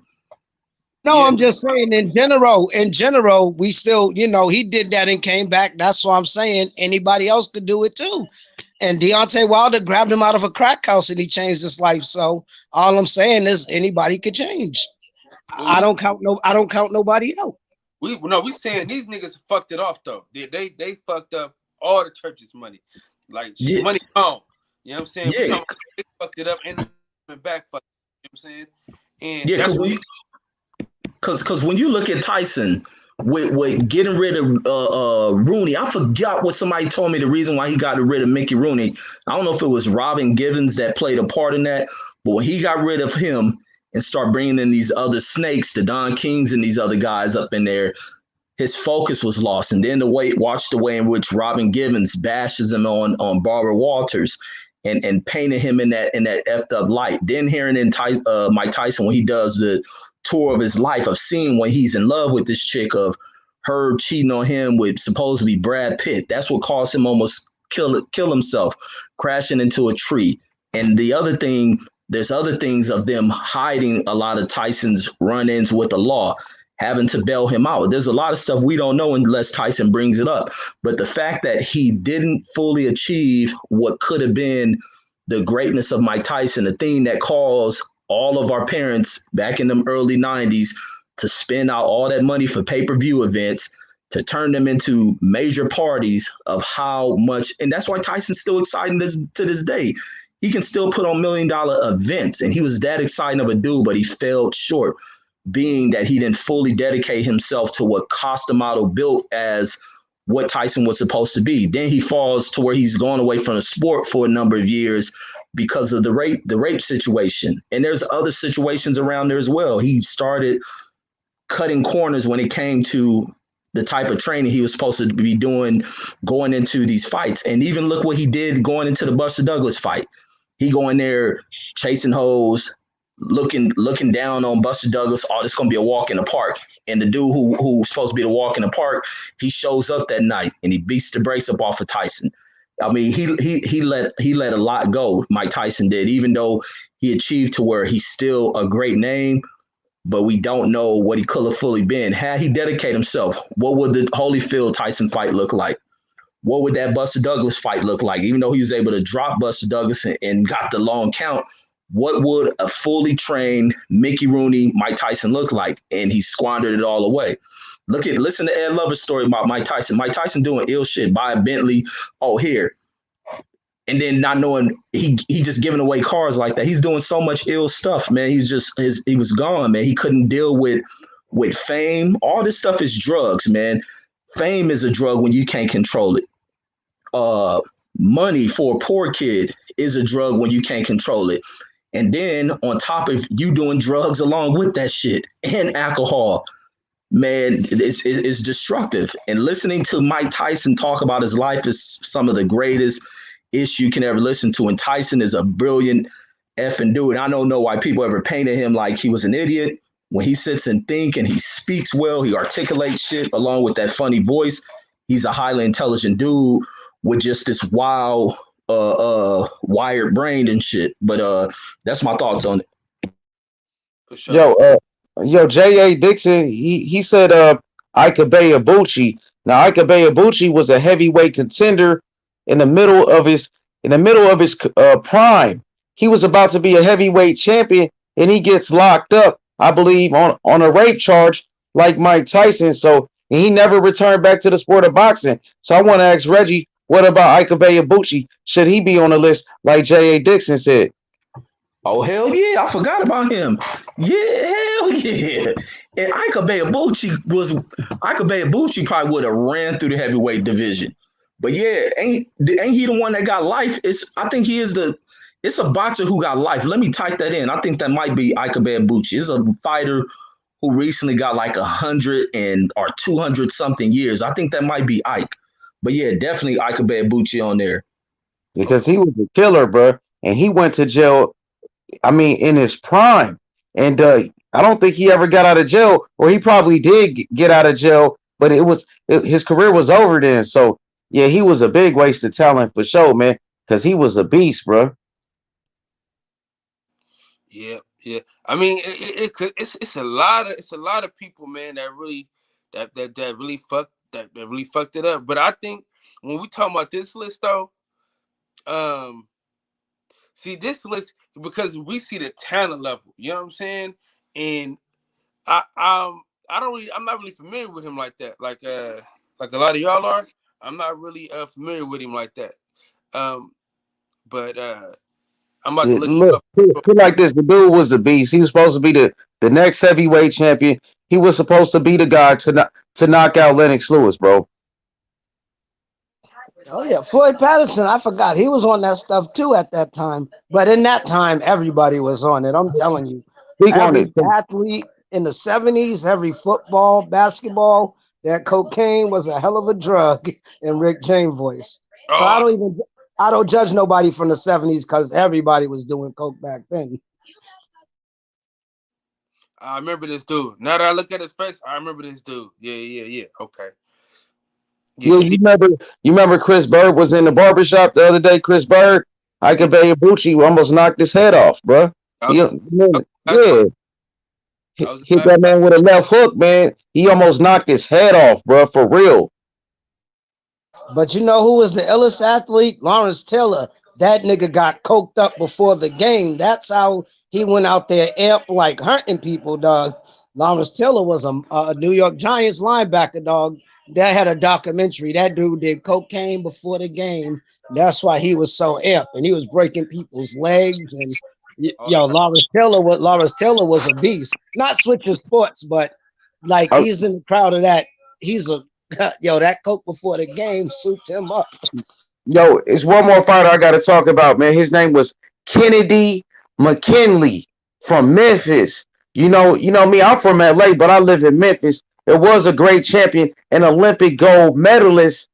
No, Yeah, I'm just saying in general, we still, he did that and came back. That's what I'm saying. Anybody else could do it too. And Deontay Wilder grabbed him out of a crack house and he changed his life. So all I'm saying is anybody could change. I don't count nobody out. we saying these niggas fucked it off though. They fucked up all the church's money. Like money gone. You know what I'm saying? Yeah. They fucked it up and back fucked. You know what I'm saying? And Yeah, that's because when you look at Tyson with getting rid of Rooney, I forgot what somebody told me the reason why he got rid of Mickey Rooney. I don't know if it was Robin Givens that played a part in that, but when he got rid of him and start bringing in these other snakes, the Don Kings and these other guys up in there, his focus was lost. And then watch the way in which Robin Givens bashes him on Barbara Walters and painted him in that effed up light. Then hearing in Mike Tyson when he does the tour of his life of seeing when he's in love with this chick of her cheating on him with supposed to be Brad Pitt. That's what caused him almost kill himself, crashing into a tree. And the other thing, there's other things of them hiding a lot of Tyson's run-ins with the law, having to bail him out. There's a lot of stuff we don't know unless Tyson brings it up. But the fact that he didn't fully achieve what could have been the greatness of Mike Tyson, the thing that caused all of our parents back in the early 90s to spend out all that money for pay-per-view events, to turn them into major parties of how much. And that's why Tyson's still exciting to this day. He can still put on $1 million events. And he was that exciting of a dude, but he fell short, being that he didn't fully dedicate himself to what Costa Model built as what Tyson was supposed to be. Then he falls to where he's gone away from the sport for a number of years because of the rape situation. And there's other situations around there as well. He started cutting corners when it came to the type of training he was supposed to be doing going into these fights. And even look what he did going into the Buster Douglas fight. He going there chasing hoes, looking down on Buster Douglas. Oh, this is gonna be a walk in the park. And the dude who's supposed to be the walk in the park, he shows up that night and he beats the brace up off of Tyson. I mean, he let a lot go. Mike Tyson did, even though he achieved to where he's still a great name, but we don't know what he could have fully been. Had he dedicated himself, what would the Holyfield Tyson fight look like? What would that Buster Douglas fight look like? Even though he was able to drop Buster Douglas and got the long count, what would a fully trained Mickey Rooney, Mike Tyson look like? And he squandered it all away. Listen to Ed Lover's story about Mike Tyson. Mike Tyson doing ill shit, buy a Bentley, here. And then not knowing he just giving away cars like that. He's doing so much ill stuff, man. He was gone, man. He couldn't deal with fame. All this stuff is drugs, man. Fame is a drug when you can't control it. Money for a poor kid is a drug when you can't control it. And then on top of you doing drugs along with that shit and alcohol, man, it's destructive. And listening to Mike Tyson talk about his life is some of the greatest ish you can ever listen to. And Tyson is a brilliant effing dude. I don't know why people ever painted him like he was an idiot. When he sits and think and he speaks well, he articulates shit along with that funny voice. He's a highly intelligent dude with just this wild, wired brain and shit. But that's my thoughts on it. for sure. Yo, J.A. Dixon, he said Ika Ibuchi. Now Ika Ibuchi was a heavyweight contender in the middle of his prime. He was about to be a heavyweight champion, and he gets locked up, I believe, on a rape charge like Mike Tyson. So and he never returned back to the sport of boxing. So I want to ask Reggie, what about Ika Ibuchi? Should he be on the list like J.A. Dixon said? Oh, hell yeah. I forgot about him. Yeah, hell yeah. And Ika Ibuchi probably would have ran through the heavyweight division. But yeah, ain't he the one that got life? I think he is it's a boxer who got life. Let me type that in. I think that might be Ika Ibuchi. It's a fighter who recently got like 100 or 200 something years. I think that might be Ike. But yeah, definitely Ika Ibuchi on there. Because he was a killer, bro. And he went to jail, I mean, in his prime. And I don't think he ever got out of jail, or he probably did get out of jail, but his career was over then. So yeah, he was a big waste of talent for sure, man, because he was a beast, bro. Yeah, yeah. I mean, it's a lot of people, man, that really that really fucked it up. But I think when we talk about this list, though, um, see this list because we see the talent level. You know what I'm saying? And I'm not really familiar with him like that. Like a lot of y'all are. I'm not really familiar with him like that. Um, but I'm about to look him Look, up. put like this: the dude was a beast. He was supposed to be the next heavyweight champion. He was supposed to be the guy to knock out Lennox Lewis, bro. Oh yeah, Floyd Patterson. I forgot he was on that stuff too at that time. But in that time, everybody was on it. I'm telling you, Speak on every it. athlete in the '70s, every football, basketball, that cocaine was a hell of a drug in Rick James' voice. So Oh, I don't judge nobody from the '70s because everybody was doing coke back then. I remember this dude. Now that I look at his face, I remember this dude. Yeah, yeah, yeah. Okay. Yeah, Yeah, cause he. you remember Chris Bird was in the barbershop the other day. Chris Bird, Ike Yeah, Ibuchi almost knocked his head off, bro. I was He, just. I was last fight. yeah, I was hit last that fight. man with a left hook, man. He almost knocked his head off, bro, for real. But you know who was the illest athlete? Lawrence Taylor. That nigga got coked up before the game. That's how he went out there amp like hunting people, dog. Lawrence Taylor was a New York Giants linebacker, dog. That had a documentary. That dude did cocaine before the game. That's why he was so amp, and he was breaking people's legs. And All the yo, time. Lawrence Taylor was a beast. Not switching sports, but like Uh, he's in the crowd of that. He's a yo, that coke before the game souped him up. Yo, it's one more fighter I got to talk about, man. His name was Kennedy McKinley from Memphis. You know me. I'm from LA, but I live in Memphis. It was a great champion, an Olympic gold medalist,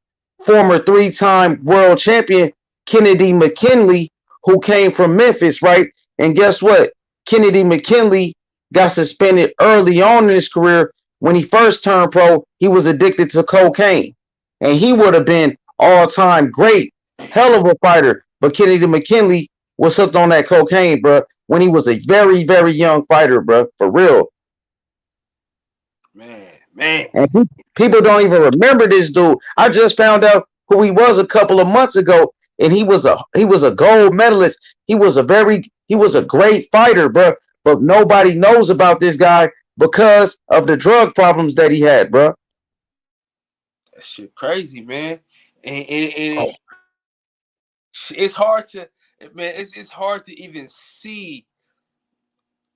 former three-time world champion Kennedy McKinley, who came from Memphis, right? And guess what? Kennedy McKinley got suspended early on in his career. When he first turned pro, he was addicted to cocaine, and he would have been all-time great, hell of a fighter. But Kennedy McKinley was hooked on that cocaine, bro, when he was a very, very young fighter, bro, for real. Man. And people don't even remember this dude. I just found out who he was a couple of months ago, and he was a gold medalist. He was a great fighter, bro. But nobody knows about this guy because of the drug problems that he had, bro. That shit crazy, man. And it's hard to, man. It's hard to even see.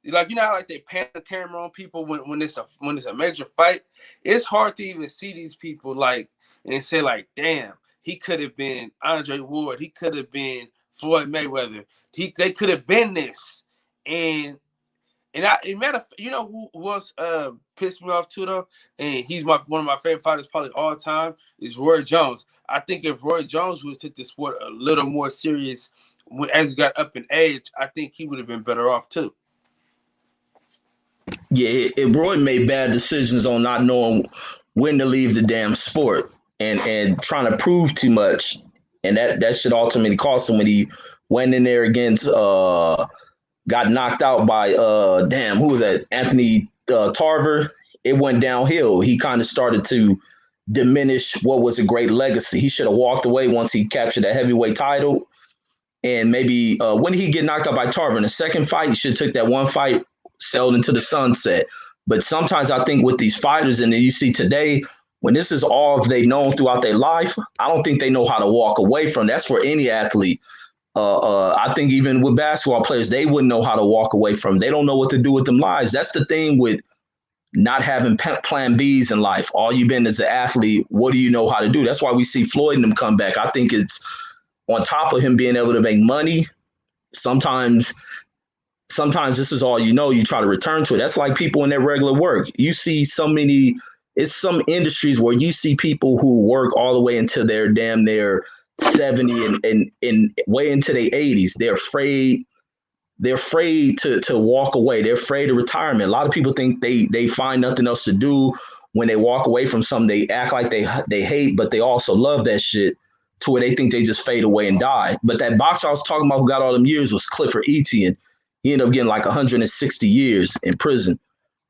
Like you know how like they pan the camera on people when it's a major fight. It's hard to even see these people like and say like, damn, he could have been Andre Ward. He could have been Floyd Mayweather. They could have been this. And matter of, you know who else pissed me off too though, and he's one of my favorite fighters probably all time is Roy Jones. I think if Roy Jones would have took the sport a little more serious as he got up in age, I think he would have been better off too. Yeah, Roy made bad decisions on not knowing when to leave the damn sport and trying to prove too much, and that should ultimately cost him when he went in there against got knocked out by damn, who was that, Anthony Tarver. It went downhill. He kind of started to diminish what was a great legacy. He should have walked away once he captured that heavyweight title. And maybe when did he get knocked out by Tarver in the second fight? He should have took that one fight, sailed into the sunset. But sometimes I think with these fighters, and then you see today, when this is all they known throughout their life, I don't think they know how to walk away from. That's for any athlete. I think even with basketball players, they wouldn't know how to walk away from. They don't know what to do with them lives. That's the thing with not having plan Bs in life. All you've been as an athlete, what do you know how to do? That's why we see Floyd and them come back. I think it's on top of him being able to make money. Sometimes this is all you know. You try to return to it. That's like people in their regular work. You see so many. It's some industries where you see people who work all the way into their damn near 70 and way into their 80s. They're afraid they're afraid to walk away. They're afraid of retirement. A lot of people think they find nothing else to do when they walk away from something. They act like they hate, but they also love that shit to where they think they just fade away and die. But that boxer I was talking about who got all them years was Clifford Etienne. He ended up getting like 160 years in prison.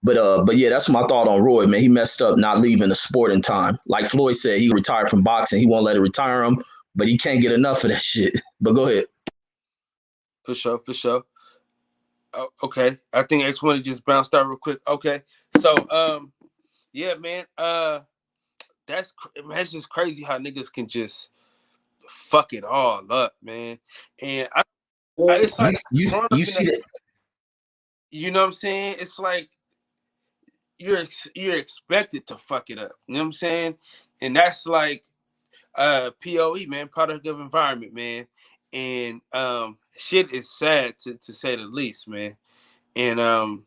But yeah, that's my thought on Roy, man. He messed up not leaving the sport in time. Like Floyd said, he retired from boxing. He won't let it retire him, but he can't get enough of that shit. But go ahead. For sure. Oh, okay, I think X20 just bounced out real quick. Okay, so yeah, man, that's just crazy how niggas can just fuck it all up, man. And it's like you see that. You know what I'm saying? It's like you're expected to fuck it up. You know what I'm saying? And that's like POE, man, product of environment, man. And shit is sad to say the least, man. And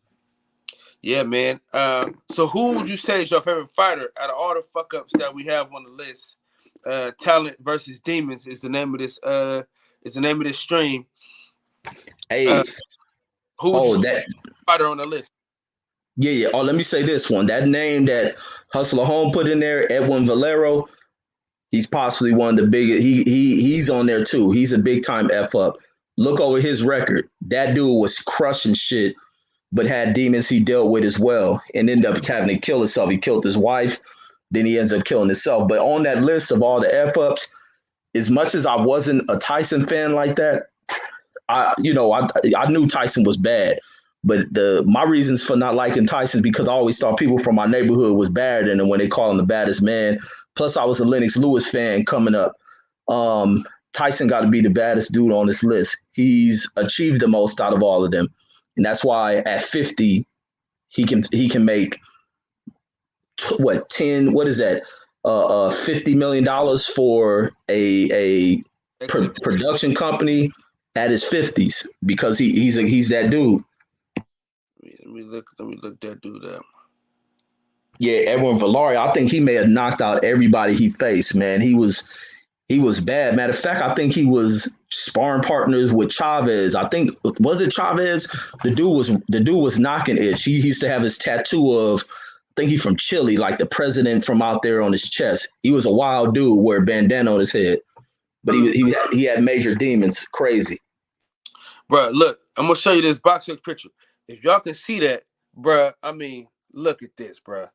yeah, man. So who would you say is your favorite fighter out of all the fuck ups that we have on the list? Talent versus Demons is the name of this stream. Hey, who would you say fighter on the list? Yeah. Oh, let me say this one. That name that Hustler Home put in there, Edwin Valero, he's possibly one of the biggest. He's on there too. He's a big time F up. Look over his record. That dude was crushing shit, but had demons he dealt with as well, and ended up having to kill himself. He killed his wife, then he ends up killing himself. But on that list of all the F ups, as much as I wasn't a Tyson fan like that, I knew Tyson was bad. But my reasons for not liking Tyson because I always thought people from my neighborhood was bad, and when they call him the baddest man. Plus, I was a Lennox Lewis fan coming up. Tyson got to be the baddest dude on this list. He's achieved the most out of all of them, and that's why at 50, he can make $50 million for a production company at his 50s because he's that dude. Let me look that dude up. Yeah, Edwin Valero, I think he may have knocked out everybody he faced, man. He was bad. Matter of fact, I think he was sparring partners with Chavez. I think was it Chavez? The dude was knocking it. He used to have his tattoo of, I think he's from Chile, like the president from out there on his chest. He was a wild dude, wore a bandana on his head. But he had major demons. Crazy. Bro, look, I'm gonna show you this boxing picture. If y'all can see that, bro, I mean, look at this, bro.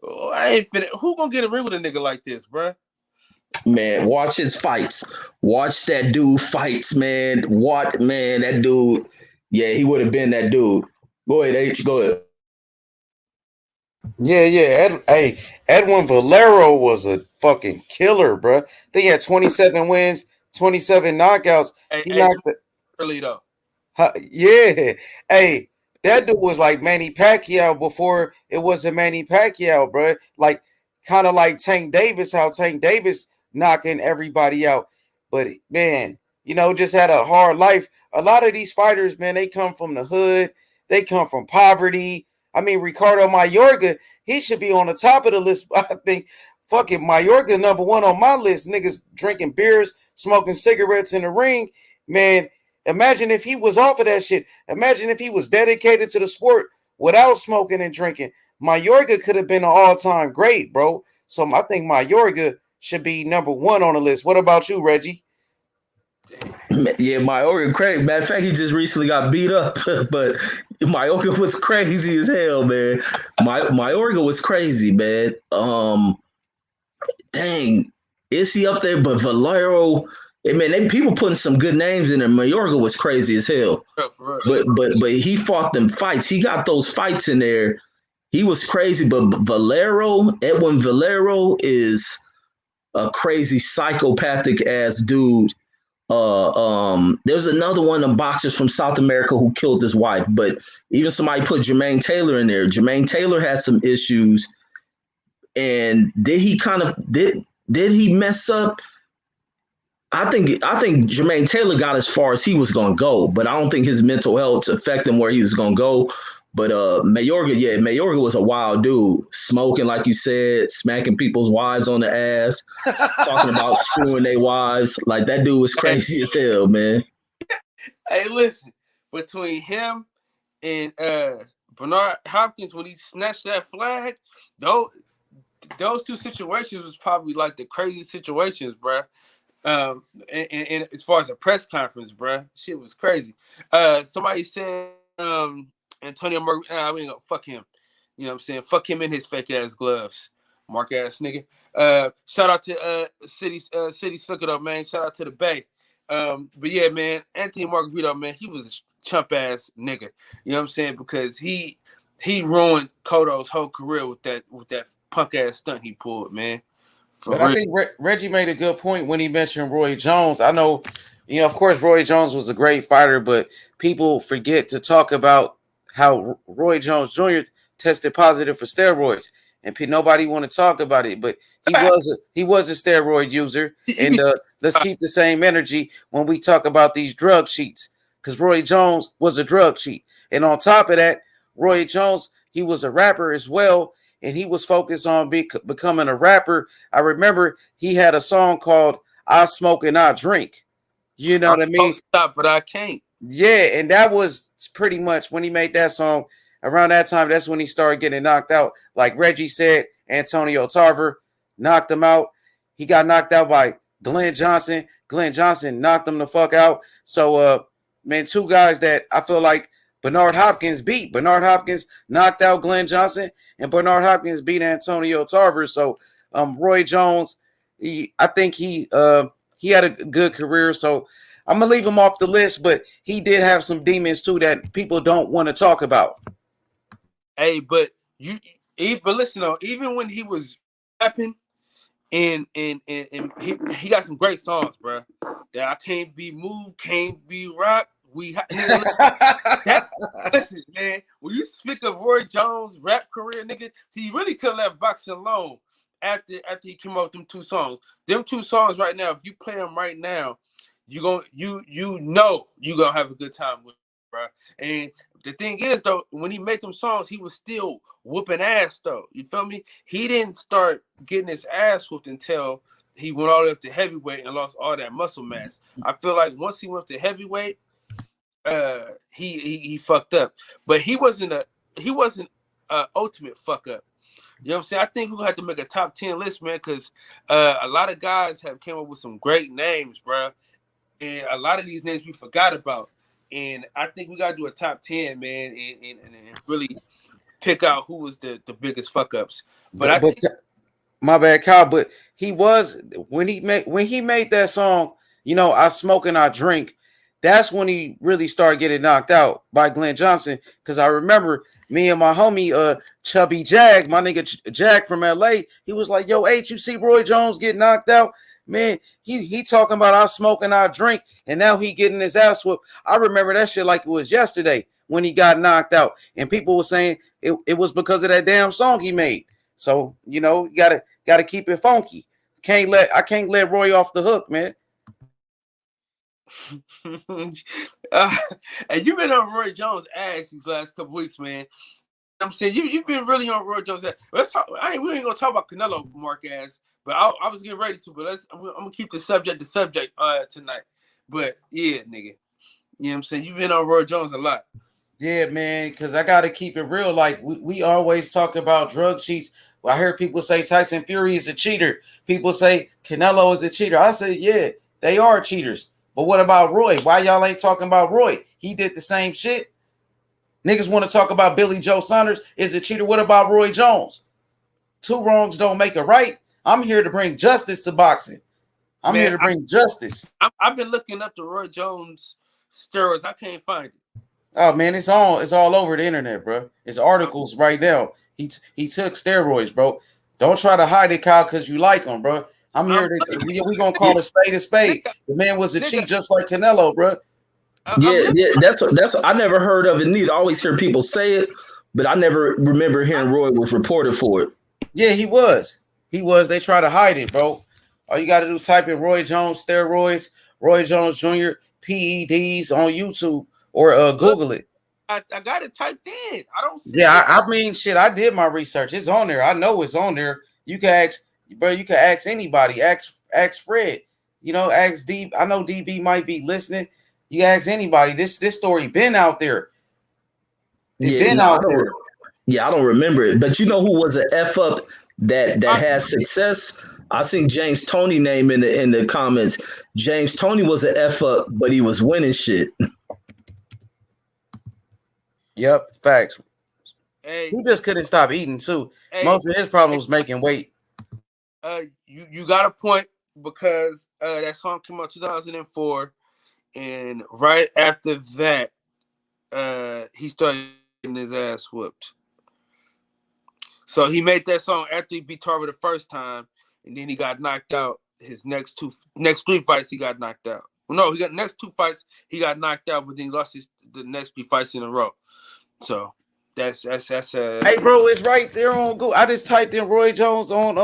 Oh, I ain't finna. Who gonna get a ring with a nigga like this, bro? Man, watch his fights. Watch that dude fights, man. That dude. Yeah, he would have been that dude. Go ahead, H. Go ahead. Yeah. Edwin Valero was a fucking killer, bro. They had 27 wins, 27 knockouts. He knocked early though. Yeah. Hey, that dude was like Manny Pacquiao before it was a Manny Pacquiao, bro. Like kind of like Tank Davis, how Tank Davis knocking everybody out. But man, just had a hard life. A lot of these fighters, man, they come from the hood. They come from poverty. I mean, Ricardo Mayorga, he should be on the top of the list. I think fucking Mayorga number one on my list. Niggas drinking beers, smoking cigarettes in the ring. Man, imagine if he was off of that shit. Imagine if he was dedicated to the sport without smoking and drinking. Mayorga could have been an all-time great, bro. So I think Mayorga should be number one on the list. What about you, Reggie? Yeah, Mayorga crazy. Matter of fact, he just recently got beat up, but Mayorga was crazy as hell, man. Mayorga was crazy, man. Dang, is he up there? But Valero, man, people putting some good names in there. Mayorga was crazy as hell. But he fought them fights. He got those fights in there. He was crazy. But Edwin Valero is a crazy psychopathic ass dude. There's another one of the boxers from South America who killed his wife, but even somebody put Jermaine Taylor in there. Jermaine Taylor had some issues, and did he mess up? I think Jermaine Taylor got as far as he was gonna go, but I don't think his mental health affected him where he was gonna go. But Mayorga was a wild dude, smoking like you said, smacking people's wives on the ass, talking about screwing their wives. Like that dude was crazy as hell, man. Hey, listen, between him and Bernard Hopkins when he snatched that flag, those two situations was probably like the crazy situations, bruh. And as far as a press conference, bruh, shit was crazy. Somebody said Antonio Murray, we ain't gonna fuck him. You know what I'm saying? Fuck him in his fake ass gloves, mark ass nigga. Shout out to City Suck It Up, man. Shout out to the Bay. But yeah, man, Anthony Margarito, man, he was a chump ass nigga. You know what I'm saying? Because he ruined Cotto's whole career with that punk ass stunt he pulled, man. But I think Reggie made a good point when he mentioned Roy Jones. I know, of course, Roy Jones was a great fighter, but people forget to talk about how Roy Jones Jr. tested positive for steroids, and nobody want to talk about it. But he was a steroid user, and let's keep the same energy when we talk about these drug cheats, because Roy Jones was a drug cheat, and on top of that, Roy Jones, he was a rapper as well. And he was focused on becoming a rapper. I remember he had a song called "I Smoke and I Drink." You know what I mean? Stop, but I can't. Yeah, and that was pretty much when he made that song. Around that time, that's when he started getting knocked out. Like Reggie said, Antonio Tarver knocked him out. He got knocked out by Glenn Johnson. Glenn Johnson knocked him the fuck out. So, man, two guys that I feel like Bernard Hopkins beat. Bernard Hopkins knocked out Glenn Johnson, and Bernard Hopkins beat Antonio Tarver. So, Roy Jones, I think he had a good career. So, I'm gonna leave him off the list, but he did have some demons too that people don't want to talk about. Hey, but listen though, even when he was rapping, and he got some great songs, bro. That I can't be moved, can't be rocked. Listen, man. When you speak of Roy Jones' rap career, nigga, he really could have left boxing alone after he came out with them two songs. Them two songs right now, if you play them right now, you gonna have a good time with them, bro. And the thing is, though, when he made them songs, he was still whooping ass, though. You feel me? He didn't start getting his ass whooped until he went all the way up to heavyweight and lost all that muscle mass. I feel like once he went to heavyweight, he fucked up, but he wasn't a ultimate fuck up. You know what I'm saying? I think we're gonna have to make a top 10 list, man, because a lot of guys have came up with some great names, bro, and a lot of these names we forgot about, and I think we gotta do a top 10, man, and really pick out who was the biggest fuck ups. But my bad, Kyle, but he was when he made that song, I Smoke and I Drink. That's when he really started getting knocked out by Glenn Johnson. Because I remember me and my homie, Chubby Jag, my nigga Jag from LA, he was like, yo, H, you see Roy Jones get knocked out? Man, he talking about I smoke and I drink, and now he getting his ass whooped. I remember that shit like it was yesterday when he got knocked out. And people were saying it was because of that damn song he made. So, you gotta keep it funky. I can't let Roy off the hook, man. And you've been on Roy Jones' ass these last couple weeks, man. I'm saying you've been really on Roy Jones' ass. Let's talk. We ain't gonna talk about Canelo, Mark ass, but I was getting ready to. But I'm gonna keep the subject tonight. But yeah, nigga, you know what I'm saying? You've been on Roy Jones a lot. Yeah, man, because I gotta keep it real. Like we always talk about drug cheats. I heard people say Tyson Fury is a cheater. People say Canelo is a cheater. I say, yeah, they are cheaters. But what about Roy? Why y'all ain't talking about Roy? He did the same shit. Niggas want to talk about Billy Joe Saunders is a cheater. What about Roy Jones? Two wrongs don't make a right. I'm here to bring justice to boxing. I'm here to bring justice. I've been looking up the Roy Jones steroids. I can't find it. Oh man, it's all over the internet, bro. It's articles right now. He took steroids, bro. Don't try to hide it, Kyle, because you like him, bro. We gonna call a spade a spade. The man was a cheat just like Canelo, bro. Yeah, that's I never heard of it neither. I always hear people say it, but I never remember hearing Roy was reported for it. Yeah, he was. They try to hide it, bro. All you got to do type in Roy Jones steroids, Roy Jones Jr. PEDs on YouTube or Google it. I got it typed in. I don't see. Yeah, I mean, shit. I did my research. It's on there. I know it's on there. You can ask, bro. You can ask anybody. Ask Fred. Ask D. I know DB might be listening. You ask anybody, this story been out there. It been no, out there. Yeah, I don't remember it. But you know who was an F up that had success? I seen James Toney name in the comments. James Toney was an F up, but he was winning shit. Yep, facts. Hey, He just couldn't stop eating too. hey, Most of his problem was making weight. You got a point because that song came out 2004, and right after that, he started getting his ass whooped. So he made that song after he beat Tarver the first time, and then he got knocked out. His next 3 fights, he got knocked out. Well, no, he got next 2 fights, he got knocked out, but then he lost the next 3 fights in a row. So that's Hey, bro, it's right there on Google. I just typed in Roy Jones on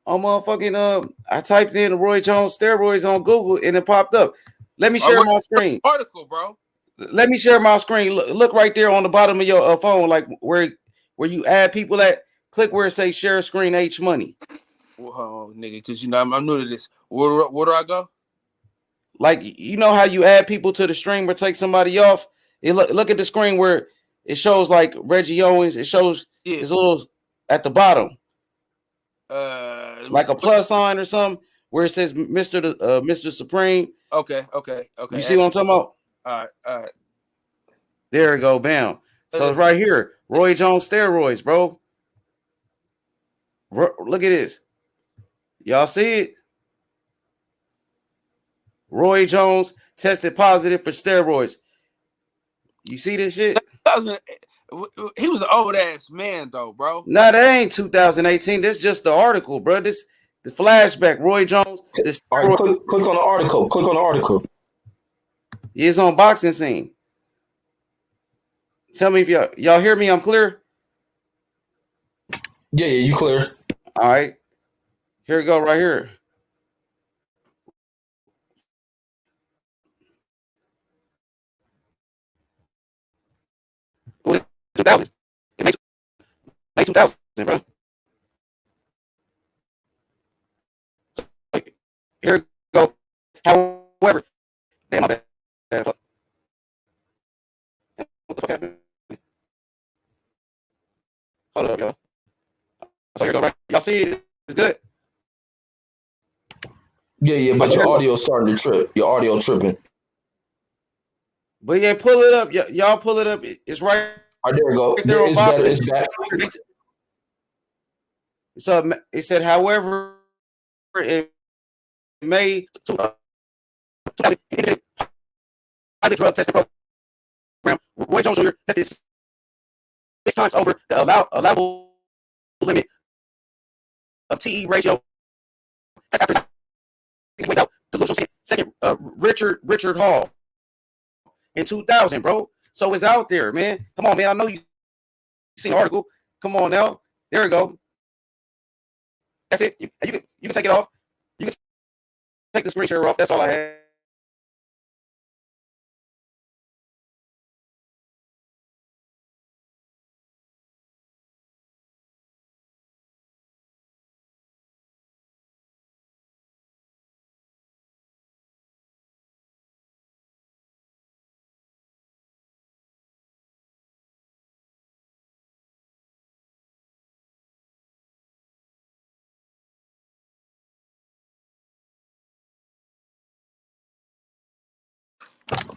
motherfucking I typed in Roy Jones steroids on Google and it popped up. Let me share my screen. Article, bro. Let me share my screen. Look right there on the bottom of your phone, like where you add people at. Click where it says share screen H money. Whoa, nigga, because you know I'm new to this. Where do I go? Like, you know how you add people to the stream or take somebody off? Look at the screen where it shows like Reggie Owens. It shows his little at the bottom. Like a plus sign or something where it says Mr. Supreme. Okay. You see what I'm talking about? All right. There we go, bam. So it's right here. Roy Jones steroids, bro. Look at this. Y'all see it? Roy Jones tested positive for steroids. You see this shit? He was an old ass man though, bro. No, that ain't 2018. This just the article, bro. This the flashback. Roy Jones. All right, click on the article. Click on the article. He's on boxing scene. Tell me if y'all hear me. I'm clear. Yeah, you clear. All right. Here we go. Right here. What 2000? It made 2000, bro. Here we go. However, damn, my bad. What the fuck happened? Hold up, y'all. So here we go, right? Y'all see it? It's good. Yeah, but your audio starting to trip. Your audio tripping. But yeah, pull it up. Y'all pull it up. It's right. All right, there we go. Right there on better. It's back. So it said, however, it may the drug testing program. Roy Jones Jr. tested 6 times over the allowable limit of TE ratio. That's after without delusional second. Richard Hall in 2000, bro. So it's out there, man. Come on, man. I know you seen the article. Come on now. There we go. That's it. You can take it off. You can take the screen share off. That's all I have.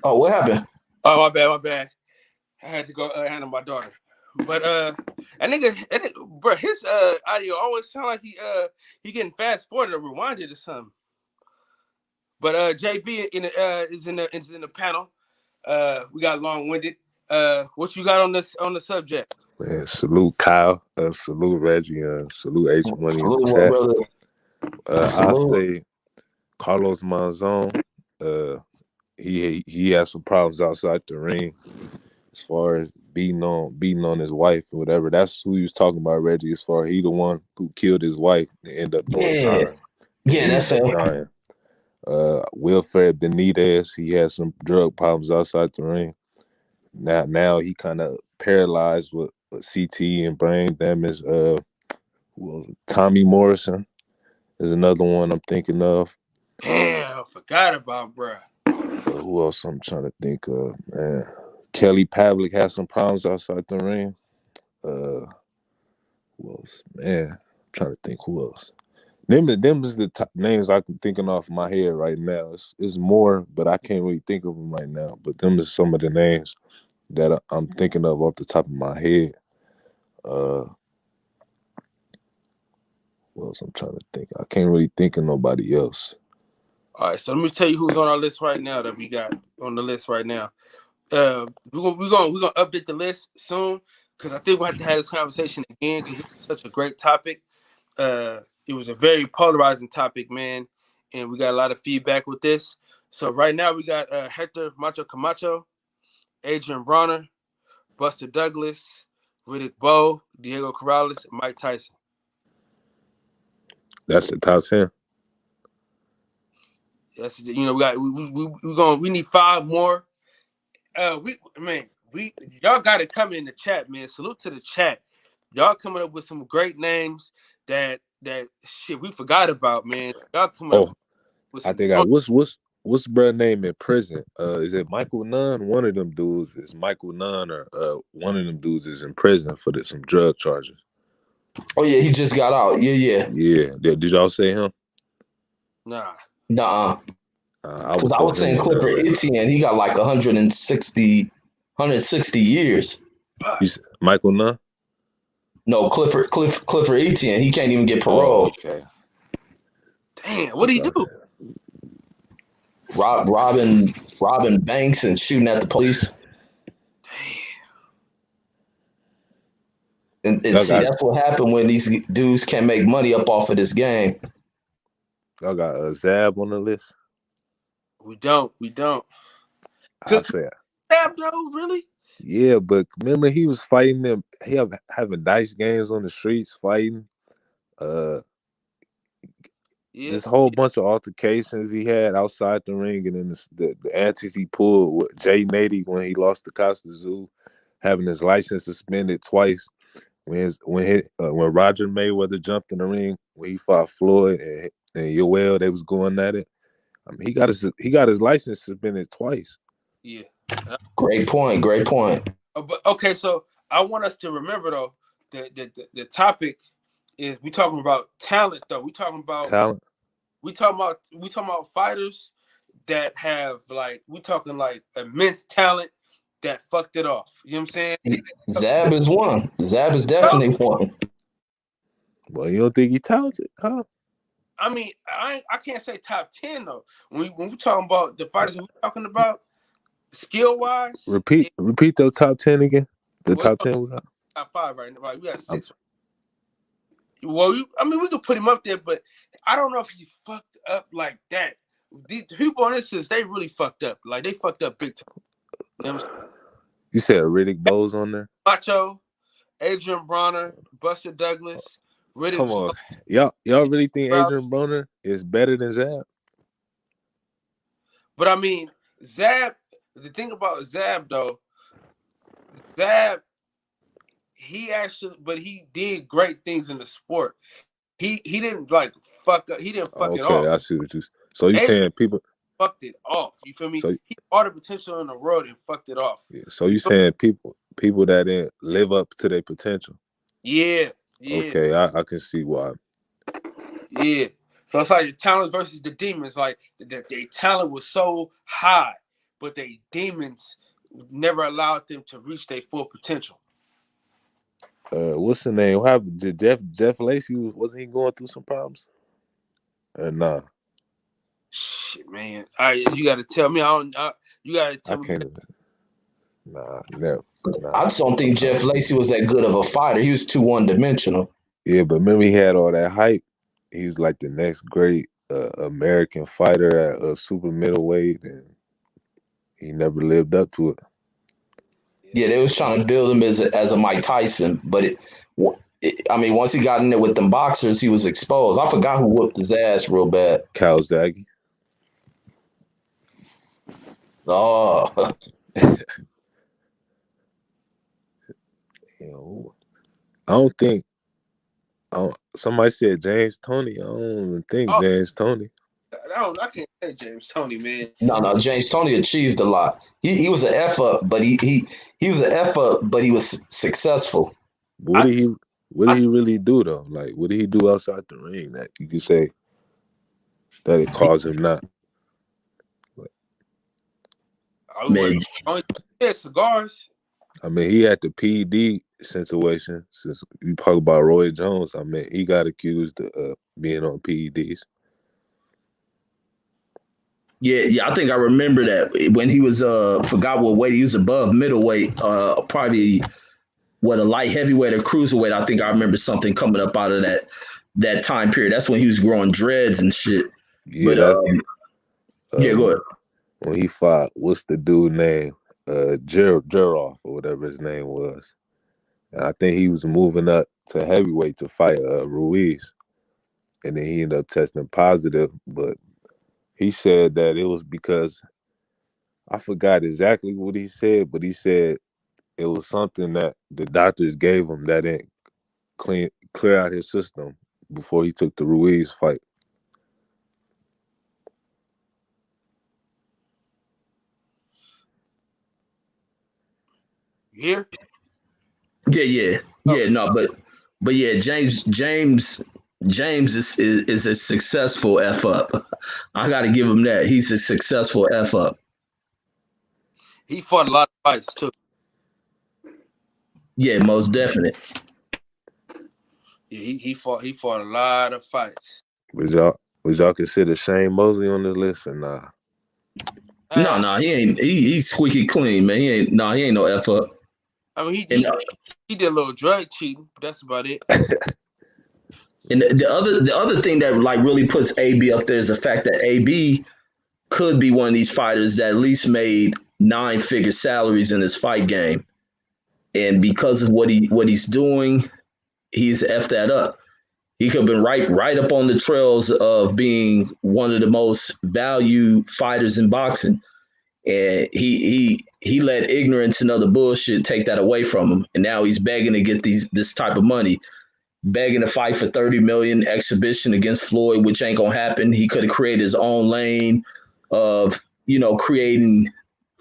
Oh, what happened? Oh, my bad. I had to go handle my daughter. But that nigga, bro, his audio always sound like he getting fast forwarded or rewinded or something. But JB is in the panel. We got long-winded. What you got on the subject? Man, salute Kyle, salute Reggie, salute H Money in the chat. I say Carlos Monzon. He has some problems outside the ring as far as beating on his wife or whatever. That's who he was talking about, Reggie. As far as he the one who killed his wife and ended up doing time. Yeah, that's it. Wilfred Benitez, he has some drug problems outside the ring. Now he kind of paralyzed with CT and brain damage. Tommy Morrison is another one I'm thinking of. Damn, I forgot about, bro. Who else I'm trying to think of, man? Kelly Pavlik had some problems outside the ring. Who else? Man, I'm trying to think who else. Them is the top names I'm thinking off my head right now. It's more, but I can't really think of them right now. But them is some of the names that I'm thinking of off the top of my head. What else I'm trying to think? I can't really think of nobody else. All right, so let me tell you who's on our list right now that we got on the list right now. We're gonna update the list soon because I think we'll have to have this conversation again because it's such a great topic. It was a very polarizing topic, man, and we got a lot of feedback with this. So right now we got Hector Camacho, Adrian Bronner, Buster Douglas, Riddick Bowe, Diego Corrales, and Mike Tyson. That's the top 10. That's we need 5 more. Y'all got to come in the chat, man. Salute to the chat. Y'all coming up with some great names that shit we forgot about, man. Y'all coming up with some. I think what's brother name in prison? Is it Michael Nunn? One of them dudes is Michael Nunn, or one of them dudes is in prison for some drug charges. Oh yeah, he just got out. Yeah. Did y'all say him? Nah. Nuh-uh. Because I was saying Clifford Etienne, he got like 160 years. Michael Nunn? No, Clifford Etienne, he can't even get parole. Oh, okay. Damn, what did he do? Robbing banks and shooting at the police. And see, that's what happened when these dudes can't make money up off of this game. Y'all got Zab on the list? We don't. I say Zab though, really? Yeah, but remember he was fighting them. He having dice games on the streets, fighting. This whole bunch of altercations he had outside the ring, and then the antics he pulled with Jay Nady when he lost to Costa Zoo, having his license suspended twice. When Roger Mayweather jumped in the ring when he fought Floyd and Yoel, they was going at it. I mean, he got his license suspended twice. Yeah. Great point. But okay, so I want us to remember though the topic is we talking about talent though. We talking about talent. We talking about fighters that have we talking like immense talent that fucked it off. You know what I'm saying? Zab is one. Zab is definitely one. Well, you don't think he's talented, huh? I mean, I can't say top 10 though. When we talking about the fighters that we talking about, skill wise. Repeat those top 10 again. The top 10 we got. Top 5 right now. Right, we got 6. Well, we could put him up there, but I don't know if he fucked up like that. The people on this list, they really fucked up. Like they fucked up big time. You know what I'm saying? You said Riddick Bowe's on there? Macho, Adrian Bronner, Buster Douglas, Riddick. Come on. Y'all really think Adrian Bronner is better than Zab? But I mean, Zab, the thing about Zab though, he did great things in the sport. He didn't fuck up. He didn't fuck it off. Okay, I see what you. So you saying people fucked it off? You feel me? So, he all the potential in the world and fucked it off. Yeah, so you saying people that didn't live up to their potential? Yeah. Okay, I can see why. Yeah. So it's like the talents versus the demons. Like their talent was so high, but their demons never allowed them to reach their full potential. What's the name? What happened? Did Jeff Lacey, wasn't he going through some problems? Nah. Shit, man. You gotta tell me. You gotta tell me. Nah, never. Nah. I just don't think Jeff Lacey was that good of a fighter. He was too one-dimensional. Yeah, but remember he had all that hype. He was like the next great American fighter at super middleweight, and he never lived up to it. Yeah, they was trying to build him as a Mike Tyson, but once he got in there with them boxers, he was exposed. I forgot who whooped his ass real bad. Calzaghe. Oh. I don't think. Somebody said James Toney. I don't even think James Toney. I can't Hey, James Tony, man. No, James Tony achieved a lot. He was an F up, but he was an F up, but he was successful. But I what I did he really do though? Like what did he do outside the ring that you could say that it caused him not? I Man, would only cigars. I mean, he had the PED situation. Since you talk about Roy Jones, I mean, he got accused of being on PEDs. yeah, I think I remember that when he was forgot what weight he was above middleweight, probably what a light heavyweight or cruiserweight. I think I remember something coming up out of that time period. That's when he was growing dreads and shit. Yeah, But that's yeah, go ahead. when he fought. What's the dude name? Geroff or whatever his name was. And I think he was moving up to heavyweight to fight Ruiz, and then he ended up testing positive. But he said that it was because I forgot exactly what he said, but he said it was something that the doctors gave him that didn't clear out his system before he took the Ruiz fight. Here. Yeah. No, but yeah, James is a successful F up. I got to give him that. He's a successful F up. He fought a lot of fights too. Yeah, most definite. Yeah, he fought a lot of fights. Was y'all consider Shane Mosley on the list or nah? No, he ain't. He's squeaky clean, man. He ain't no F up. I mean, And he did a little drug cheating, but that's about it. and the other thing that like really puts AB up there is the fact that AB could be one of these fighters that at least made 9-figure salaries in his fight game, and because of what he's doing, he's effed that up. He could have been right up on the trails of being one of the most valued fighters in boxing, and he let ignorance and other bullshit take that away from him, and now he's begging to get this type of money, begging to fight for 30 million exhibition against Floyd, which ain't gonna happen. He could have created his own lane of creating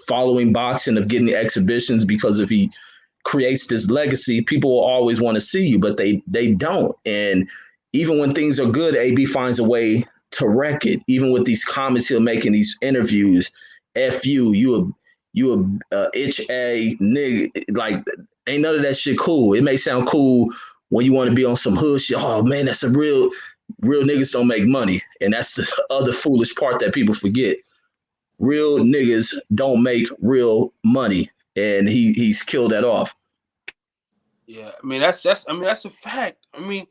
following boxing, of getting exhibitions, because if he creates this legacy, people will always want to see you, but they don't. And even when things are good, AB finds a way to wreck it. Even with these comments he'll make in these interviews, "F you a itch a nigga." Like, ain't none of that shit cool. It may sound cool when you want to be on some hood shit. Oh man, that's a real niggas don't make money, and that's the other foolish part that people forget. Real niggas don't make real money, and he's killed that off. Yeah, I mean that's a fact. I mean,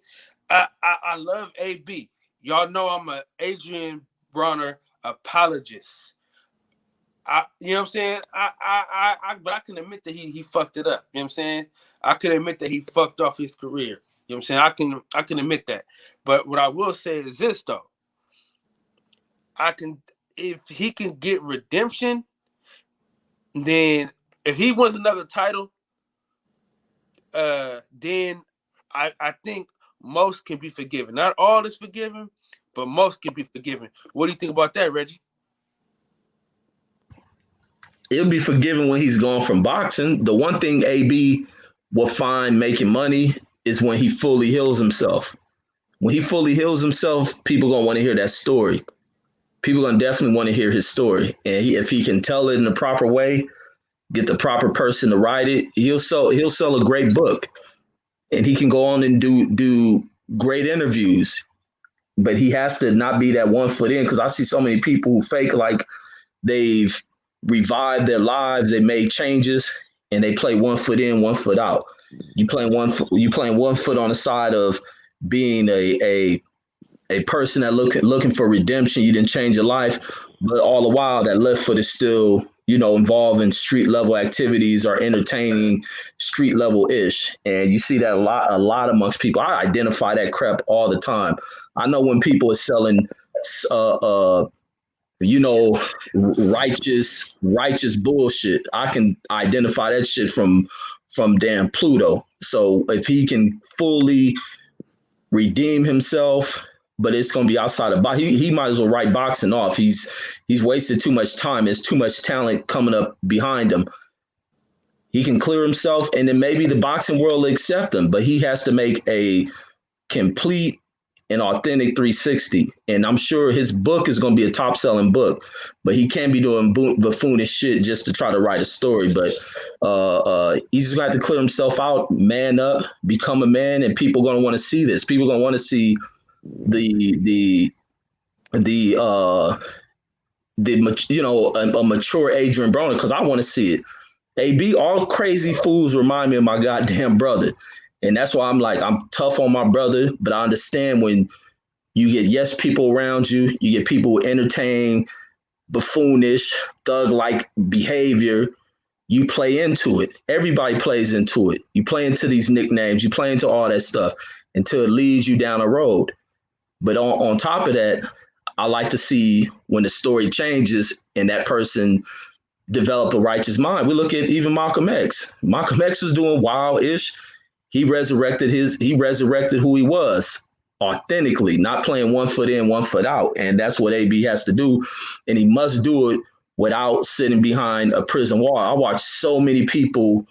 I love AB. Y'all know I'm a Adrian Bronner apologist. You know what I'm saying? But I can admit that he fucked it up. You know what I'm saying? I can admit that he fucked off his career. You know what I'm saying? I can admit that. But what I will say is this though. If he can get redemption, then if he wins another title, then I think most can be forgiven. Not all is forgiven, but most can be forgiven. What do you think about that, Reggie? It'll be forgiven when he's gone from boxing. The one thing AB will find making money is when he fully heals himself. When he fully heals himself, people gonna want to hear that story. People gonna definitely want to hear his story, and if he can tell it in the proper way, get the proper person to write it, he'll sell a great book, and he can go on and do great interviews. But he has to not be that 1 foot in, because I see so many people who fake like they've revived their lives, they made changes, and they play 1 foot in, 1 foot out. You playing 1 foot on the side of being a person that looking for redemption. You didn't change your life, but all the while that left foot is still involved in street level activities or entertaining street level ish. And you see that a lot amongst people. I identify that crap all the time. I know when people are selling righteous bullshit. I can identify that shit from damn Pluto. So if he can fully redeem himself, but it's going to be outside of boxing. He might as well write boxing off. He's wasted too much time. There's too much talent coming up behind him. He can clear himself, and then maybe the boxing world will accept him. But he has to make a complete and authentic 360. And I'm sure his book is going to be a top-selling book, but he can't be doing buffoonish shit just to try to write a story. But he's going to have to clear himself out, man up, become a man, and people are going to want to see this. People are going to want to see a mature Adrian Broner, because I want to see it. AB, all crazy fools remind me of my goddamn brother. And that's why I'm tough on my brother, but I understand when you get yes people around you, you get people who entertain buffoonish, thug-like behavior, you play into it. Everybody plays into it. You play into these nicknames, you play into all that stuff until it leads you down a road. But on top of that, I like to see when the story changes and that person develop a righteous mind. We look at even Malcolm X. Malcolm X was doing wild-ish. He resurrected who he was authentically, not playing 1 foot in, 1 foot out. And that's what AB has to do. And he must do it without sitting behind a prison wall. I watch so many people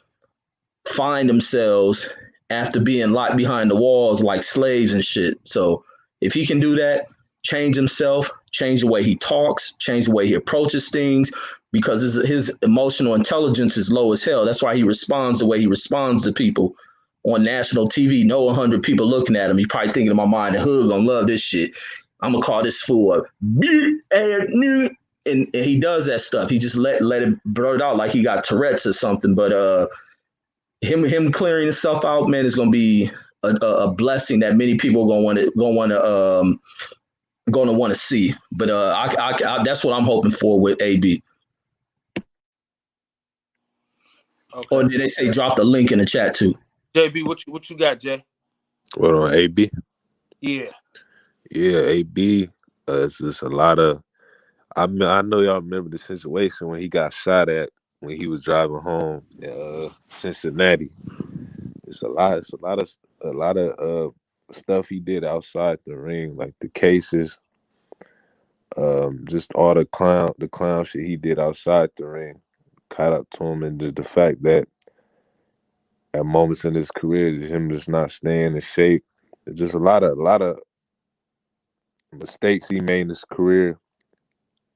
find themselves after being locked behind the walls like slaves and shit. So if he can do that, change himself, change the way he talks, change the way he approaches things, because his emotional intelligence is low as hell. That's why he responds the way he responds to people on national TV. No 100 people looking at him. He's probably thinking in my mind, the hood gonna love this shit. I'm gonna call this fool up. And he does that stuff. He just let it blurt out like he got Tourette's or something. But him clearing himself out, man, is gonna be a blessing that many people are gonna want to see. But I that's what I'm hoping for with AB. Okay. Or did they say drop the link in the chat too? JB, what you got, Jay? What on AB? Yeah, AB. It's just a lot of. I know y'all remember the situation when he got shot at when he was driving home in Cincinnati. It's a lot of stuff he did outside the ring, like the cases, just all the clown shit he did outside the ring. Caught up to him, and the fact that at moments in his career, him just not staying in shape. Just a lot of mistakes he made in his career,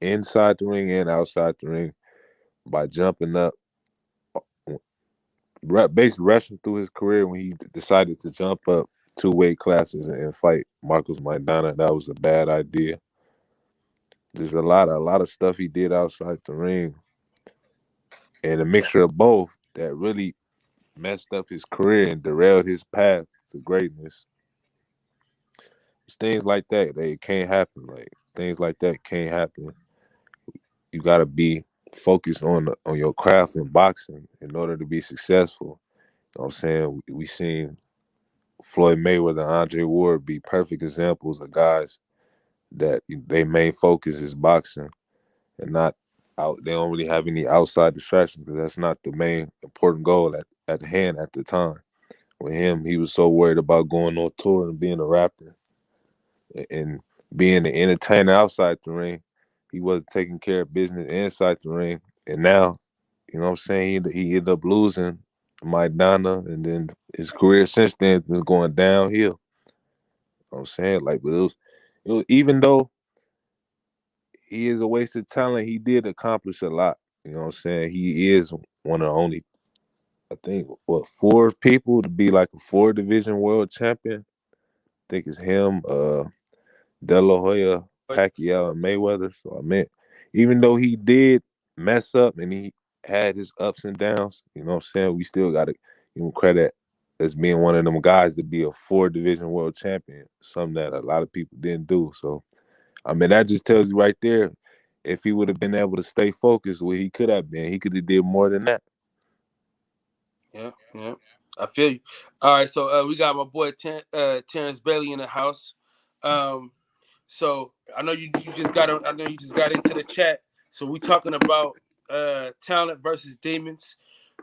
inside the ring and outside the ring, by jumping up, basically rushing through his career when he decided to jump up 2 weight classes and fight Marcos Maidana. That was a bad idea. There's a lot of stuff he did outside the ring, and a mixture of both that really messed up his career and derailed his path to greatness. It's things like that can't happen. Like things like that can't happen. You gotta be focused on your craft in boxing in order to be successful. You know what I'm saying? We seen Floyd Mayweather and Andre Ward be perfect examples of guys that their main focus is boxing and not out. They don't really have any outside distractions because that's not the main important goal at hand at the time. With him, he was so worried about going on tour and being a rapper and being an entertainer outside the ring. He wasn't taking care of business inside the ring. And now, you know what I'm saying, he ended up losing Maidana, and then his career since then has been going downhill. You know what I'm saying? Like, but it was even though he is a wasted talent, he did accomplish a lot. You know what I'm saying? He is one of the only, I think, 4 people to be like a 4-division world champion. I think it's him, De La Hoya, Pacquiao, and Mayweather. So I mean, even though he did mess up and he had his ups and downs, you know what I'm saying, we still got to give him credit as being one of them guys to be a 4-division world champion, something that a lot of people didn't do. So, I mean, that just tells you right there, if he would have been able to stay focused where he could have been, he could have did more than that. Yeah. I feel you. All right, so we got my boy Terrence Bailey in the house. So I know you just got into the chat. So we talking about talent versus demons.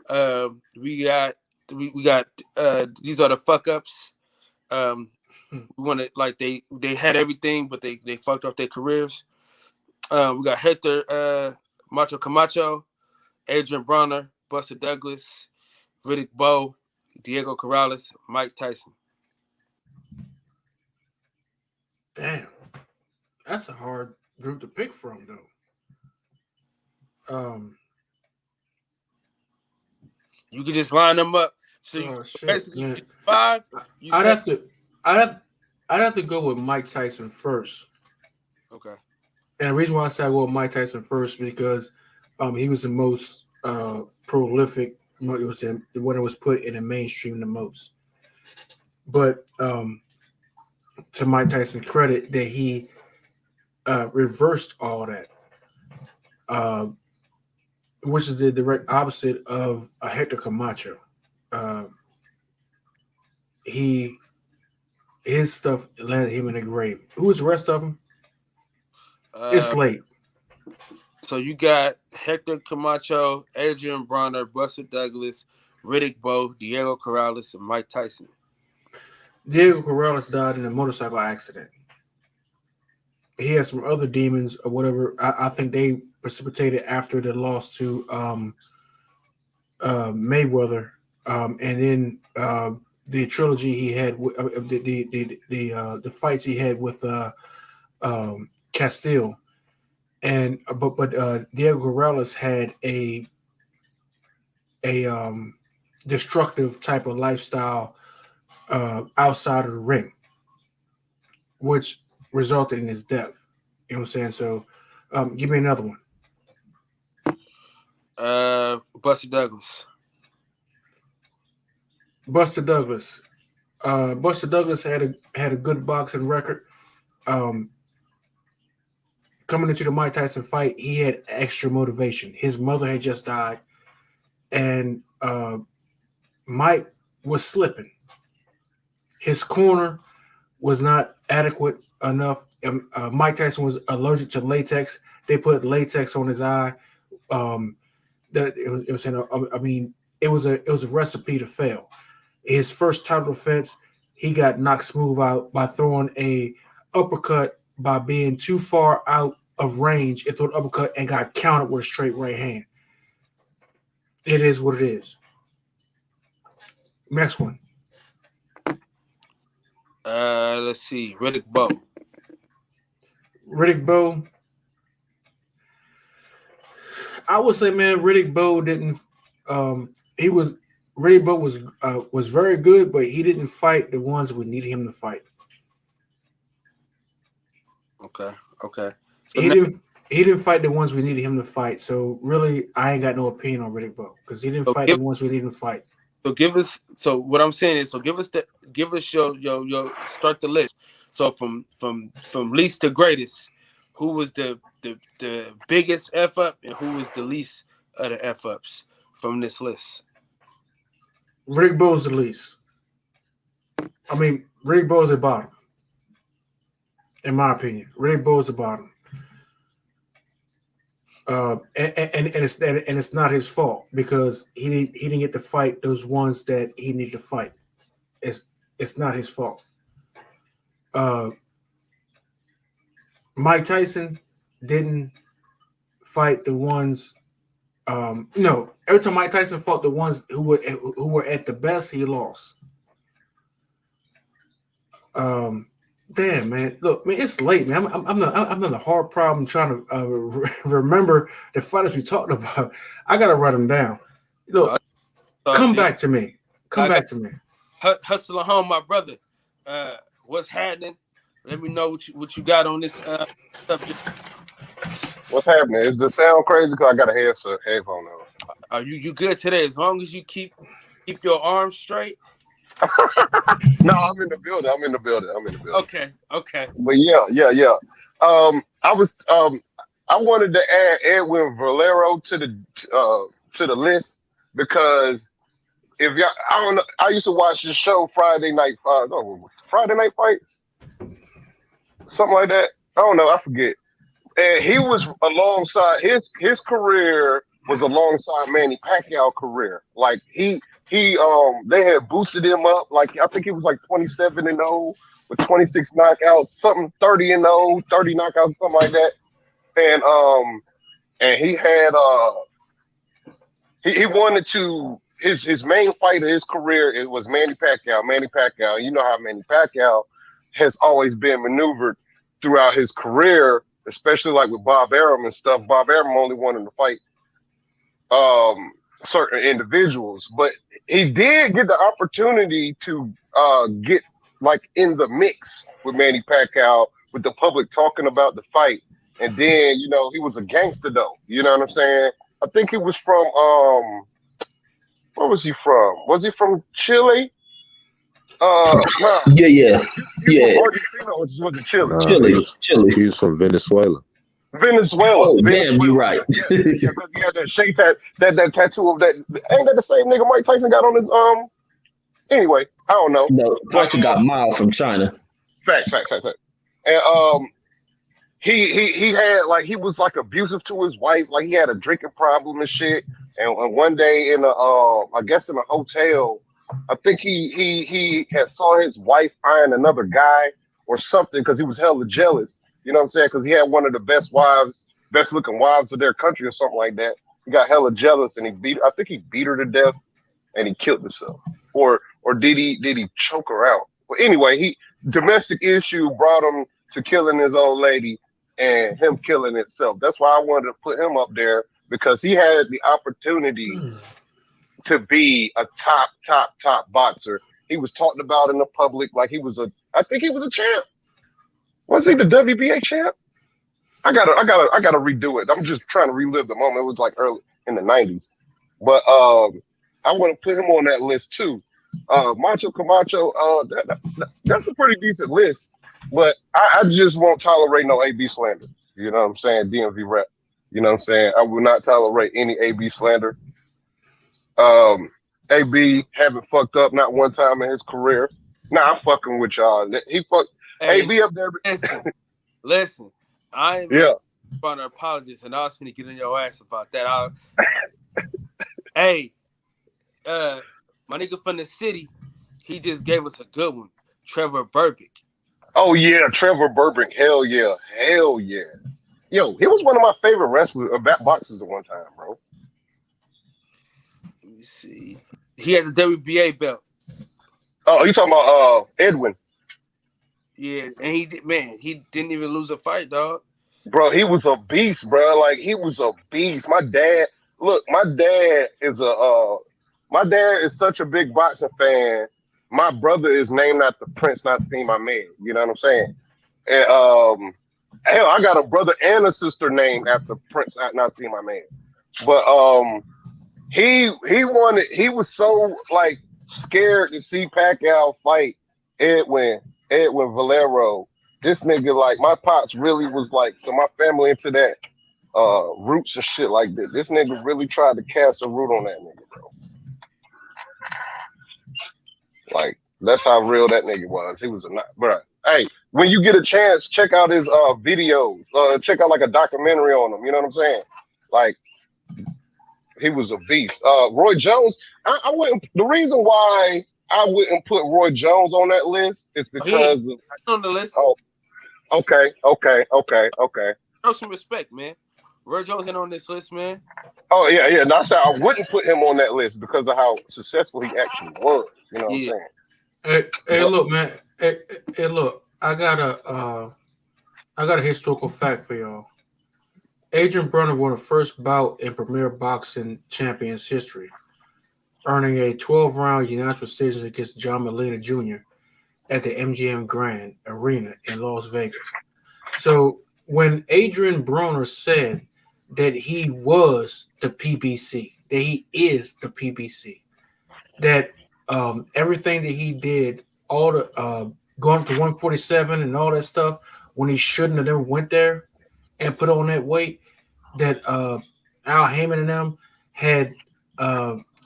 We got these are the fuck ups. We wanted like they had everything, but they fucked up their careers. We got Hector Macho Camacho, Adrian Bronner, Buster Douglas, Riddick Bowe, Diego Corrales, Mike Tyson. Damn, that's a hard group to pick from, though. You could just line them up. So you basically you 5. I'd have to go with Mike Tyson first. Okay. And the reason why I say I go with Mike Tyson first because he was the most prolific. It was the one that was put in the mainstream the most. But to Mike Tyson's credit, that he reversed all that, which is the direct opposite of Hector Camacho. His stuff landed him in the grave. Who's the rest of them? It's late. So you got Hector Camacho, Adrian Bronner, Buster Douglas, Riddick Bowe, Diego Corrales, and Mike Tyson. Diego Corrales died in a motorcycle accident. He had some other demons or whatever. I think they precipitated after the loss to Mayweather, and then the trilogy he had, the fights he had with Castile, and but Diego Corrales had a destructive type of lifestyle outside of the ring, which resulted in his death. You know what I'm saying? So, give me another one. Buster Douglas. Buster Douglas. Buster Douglas had a good boxing record. Coming into the Mike Tyson fight, he had extra motivation. His mother had just died, and Mike was slipping. His corner was not adequate enough. Mike Tyson was allergic to latex. They put latex on his eye. It was a recipe to fail. His first title defense, he got knocked smooth out by throwing a uppercut by being too far out of range. It threw an uppercut and got countered with a straight right hand. It is what it is. Next one. Let's see. Riddick Bowe. Riddick Bowe. I would say, man, Riddick Bowe didn't. Riddick Bowe was very good, but he didn't fight the ones we needed him to fight. Okay. So he didn't fight the ones we needed him to fight. So really, I ain't got no opinion on Riddick Bowe because he didn't fight the ones we needed him to fight. So give us. So what I'm saying is, give us your start the list. So from least to greatest, who was the biggest F up and who was the least of the F ups from this list? Riddick Bowe's the least. I mean, Riddick Bowe's the bottom. In my opinion, Riddick Bowe's the bottom. And it's not his fault because he didn't get to fight those ones that he needed to fight. It's not his fault. Mike Tyson didn't fight the ones. No, every time Mike Tyson fought the ones who were at the best, he lost. Damn, man. Look, man, it's late, man. I'm in a hard problem trying to remember the fighters we talked about. I gotta write them down. Look, come back to me. Come back to me. Hustle home, my brother. What's happening? Let me know what you got on this subject. What's happening? Is the sound crazy? Because I got a headphone on. Are you good today? As long as you keep your arms straight. No, I'm in the building. Okay. But yeah. I wanted to add Edwin Valero to the list because if y'all, I don't know, I used to watch this show Friday Night Fights, something like that. I don't know, I forget. And he was alongside his career was alongside Manny Pacquiao career. Like he they had boosted him up. Like I think he was like 27-0 with 26 knockouts, something 30-0, 30 knockouts, something like that. And he had he wanted to his main fight of his career it was Manny Pacquiao. Manny Pacquiao, you know how Manny Pacquiao has always been maneuvered throughout his career, especially like with Bob Arum and stuff. Bob Arum only wanted to fight certain individuals, but he did get the opportunity to get like in the mix with Manny Pacquiao, with the public talking about the fight. And then, you know, he was a gangster though. You know what I'm saying? I think he was from where was he from? Was he from Chile? No. Yeah. He from Argentina or was it Chile? Chile. He was from Venezuela. Venezuela. Oh, Venezuela. damn, you right. Yeah, he had that shake that tattoo of that. Ain't that the same nigga Mike Tyson got on his Anyway, I don't know. No, Tyson got Mile from China. Facts. And he had like he was like abusive to his wife, like he had a drinking problem and shit. And one day in I guess in a hotel, I think he had saw his wife eyeing another guy or something because he was hella jealous. You know what I'm saying? Because he had one of the best looking wives of their country or something like that. He got hella jealous and I think he beat her to death and he killed himself. Or did he choke her out? Well, anyway, domestic issue brought him to killing his old lady and him killing himself. That's why I wanted to put him up there because he had the opportunity to be a top boxer. He was talked about in the public like I think he was a champ. Was he the WBA champ? I gotta redo it. I'm just trying to relive the moment. It was like early in the 90s. But I want to put him on that list too. Macho Camacho, that's a pretty decent list. But I just won't tolerate no AB slander. You know what I'm saying? DMV rep. You know what I'm saying? I will not tolerate any AB slander. AB haven't fucked up not one time in his career. Nah, I'm fucking with y'all. He fucked AB up there. Listen. I ain't about to apologize, and I was finna get in your ass about that. My nigga from the city, he just gave us a good one. Trevor Burbick. Oh yeah, Trevor Burbick. Hell yeah. Yo, he was one of my favorite wrestlers, boxers at one time, bro. Let me see. He had the WBA belt. Oh, you talking about Edwin? Yeah, and he didn't even lose a fight, dog. Bro, he was a beast, bro. Like he was a beast. My dad is such a big boxing fan. My brother is named after Prince Not Seen My Man. You know what I'm saying? And hell, I got a brother and a sister named after Prince Not Seen My Man. But he wanted. He was so like scared to see Pacquiao fight Edwin Valero. This nigga, like, my pops really was like, so my family into that roots and shit like that. This nigga really tried to cast a root on that nigga, bro. Like, that's how real that nigga was. He was bro. Hey, when you get a chance, check out his videos. Check out like a documentary on him. You know what I'm saying? Like, he was a beast. Roy Jones, I wouldn't. The reason why I wouldn't put Roy Jones on that list is because on the list. Oh, okay. Show some respect, man. Roy Jones ain't on this list, man. Oh yeah. No, I said I wouldn't put him on that list because of how successful he actually was. You know what I'm saying? Hey, look, man. Hey, look. I got a historical fact for y'all. Adrian Broner won the first bout in Premier Boxing Champions history, earning a 12-round unanimous decision against John Molina Jr. at the MGM Grand Arena in Las Vegas. So when Adrian Broner said that he was the PBC, that he is the PBC, that everything that he did, all the going up to 147 and all that stuff, when he shouldn't have ever went there and put on that weight, that Al Heyman and them had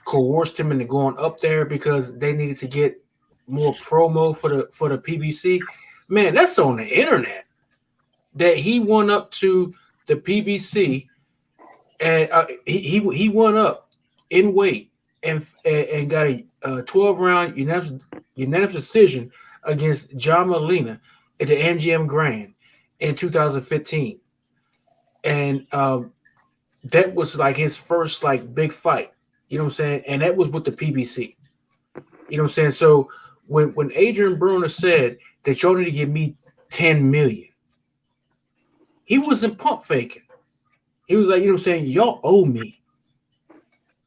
coerced him into going up there because they needed to get more promo for the PBC. Man, that's on the internet. That he went up to the PBC and he went up in weight and got a 12-round unanimous decision against John Molina at the MGM Grand in 2015, and that was like his first like big fight. You know what I'm saying? And that was with the PBC. You know what I'm saying? So when Adrian Broner said that y'all need to give me 10 million, he wasn't pump faking. He was like, you know what I'm saying? Y'all owe me.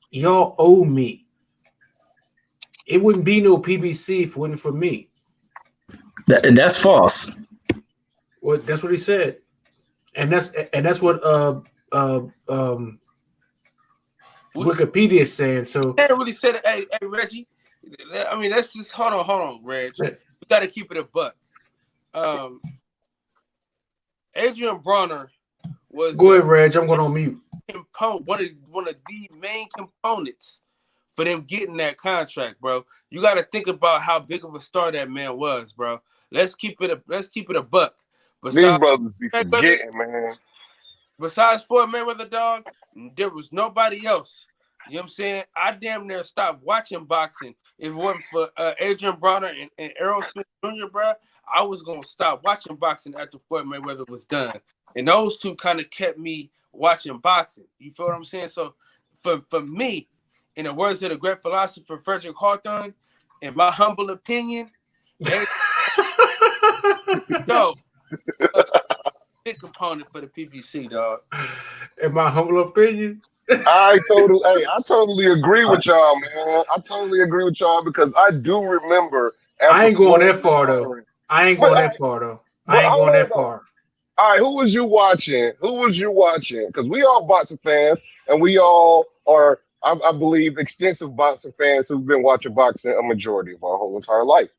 Y'all owe me. It wouldn't be no PBC if it wasn't for me. And that's false. Well, that's what he said. And that's what Wikipedia is saying. So Can't really say that. Hey, Reggie. I mean, let's just hold on, Reg. We got to keep it a buck. Adrian Broner was go ahead, Reg. I'm going on mute. One of the main components for them getting that contract, bro. You got to think about how big of a star that man was, bro. Let's keep it a buck. These brothers be forgetting, man. Besides Floyd Mayweather, dog, there was nobody else. You know what I'm saying? I damn near stopped watching boxing. If it wasn't for Adrian Broner and Errol Spence Jr., bro, I was going to stop watching boxing after Floyd Mayweather was done. And those two kind of kept me watching boxing. You feel what I'm saying? So for me, in the words of the great philosopher Frederick Hawthorne, in my humble opinion, big component for the PBC, dog. In my humble opinion. I totally agree with y'all, man. I totally agree with y'all because I do remember. I ain't going that far though. I ain't going that far. All right, who was you watching? Because we all boxing fans, and we all are, I believe, extensive boxing fans who've been watching boxing a majority of our whole entire life.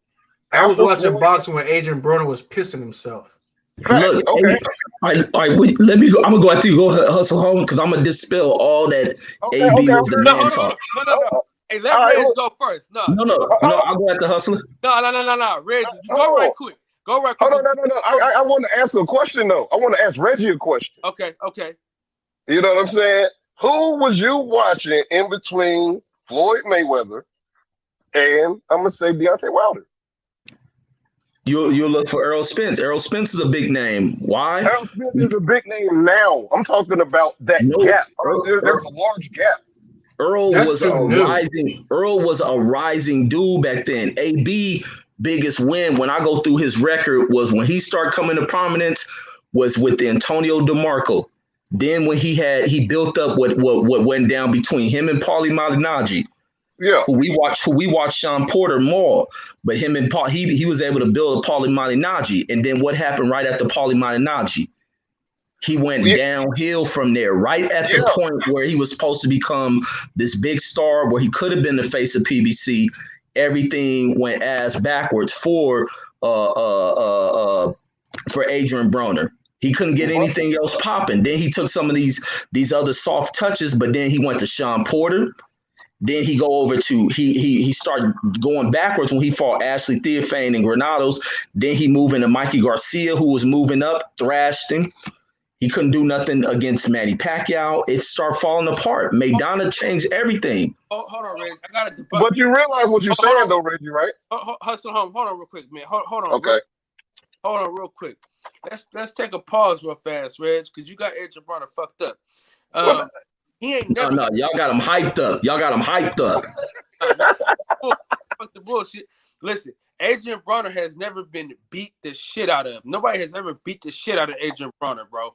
I was watching boxing when Adrian Broner was pissing himself. Look, okay. All right, wait, let me go. I'm gonna go after you. Go hustle home because I'm gonna dispel all that. AB was the man talk. No. Hey, let Reg go first. No. I'll go after hustler. No. Reg, you go right quick. Hold on, no. I want to ask a question though. I want to ask Reggie a question. Okay. You know what I'm saying? Who was you watching in between Floyd Mayweather and I'm gonna say Deontay Wilder? You'll look for Errol Spence. Errol Spence is a big name. Why? Errol Spence is a big name now. I'm talking about that gap. There's a large gap. Earl was a rising dude back then. AB biggest win when I go through his record was when he started coming to prominence was with Antonio DeMarco. Then when he built up what went down between him and Paulie Malignaggi. Yeah, who we watched Sean Porter more, but him and Paul he was able to build a Paulie Malignaggi, and then what happened right after Paulie Malignaggi? He went downhill from there, right at the point where he was supposed to become this big star, where he could have been the face of PBC. Everything went ass backwards for Adrian Broner. He couldn't get anything else popping. Then he took some of these other soft touches, but then he went to Sean Porter. Then he go over to he started going backwards when he fought Ashley Theophane and Granados. Then he moved into Mikey Garcia, who was moving up, thrashed him. He couldn't do nothing against Manny Pacquiao. It started falling apart. Maidana changed everything. Hold on, Reggie. I got to debug. But you realize what you're saying, though, Reggie, right? Hustle home. Hold on, real quick, man. Hold on. Okay. Hold on, real quick. Let's take a pause real fast, Reg, because you got Adrian Broner fucked up. He ain't never. No, y'all got him hyped up. Fuck the bullshit. Listen, Adrian Broner has never been beat the shit out of. Nobody has ever beat the shit out of Adrian Broner, bro.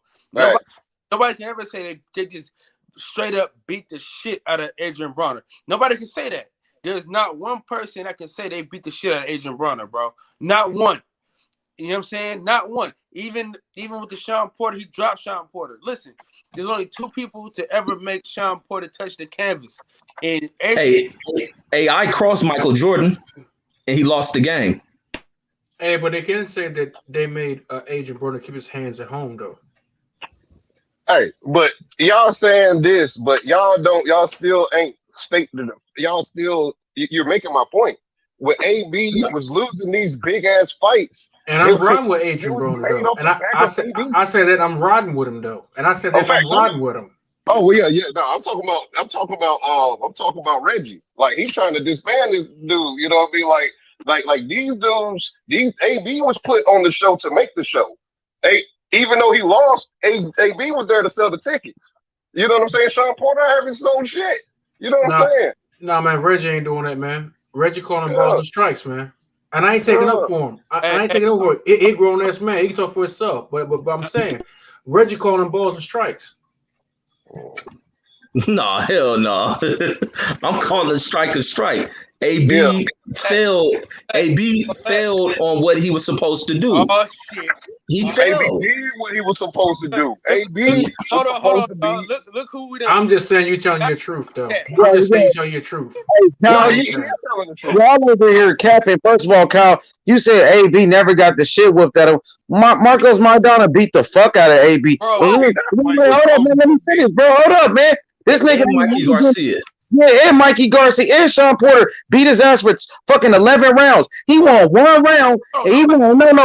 Nobody can ever say they just straight up beat the shit out of Adrian Broner. Nobody can say that. There's not one person that can say they beat the shit out of Adrian Broner, bro. Not one. You know what I'm saying? Not one. Even with the Sean Porter, he dropped Sean Porter. Listen, there's only two people to ever make Sean Porter touch the canvas. And I crossed Michael Jordan, and he lost the game. Hey, but they can't say that they made Adrian Broner keep his hands at home, though. Hey, but y'all saying this, but y'all still ain't stating. You're making my point. When AB was losing these big ass fights, and I'm riding with Adrian Broner though, and I said that I'm riding with him though, and I said that I'm riding with him. Oh well, yeah. No, I'm talking about Reggie. Like he's trying to disband this dude. You know what I mean? Like these dudes, these AB was put on the show to make the show. Even though he lost, AB was there to sell the tickets. You know what I'm saying? Sean Porter having sold shit. You know what I'm saying? Nah, man, Reggie ain't doing that, man. Reggie calling balls and strikes, man. And I ain't taking up for him. I ain't taking up for him. He grown ass man. He can talk for himself. But I'm saying, Reggie calling balls and strikes. No, hell no. I'm calling strike a strike. AB failed. AB failed on what he was supposed to do. Oh shit! He failed. AB did what he was supposed to do. AB Hold on. Look who we done. I'm just saying you telling your truth, though. I'm just saying you telling your truth. Kyle, y'all over here capping. First of all, Kyle, you said AB never got the shit whipped out of him. Marcos Maidana beat the fuck out of AB. Bro, hold up, man. Let me finish, bro. Hold up, man. This nigga, Mikey Garcia. Yeah, and Mikey Garcia and Sean Porter beat his ass for fucking 11 rounds. He won one round. He won one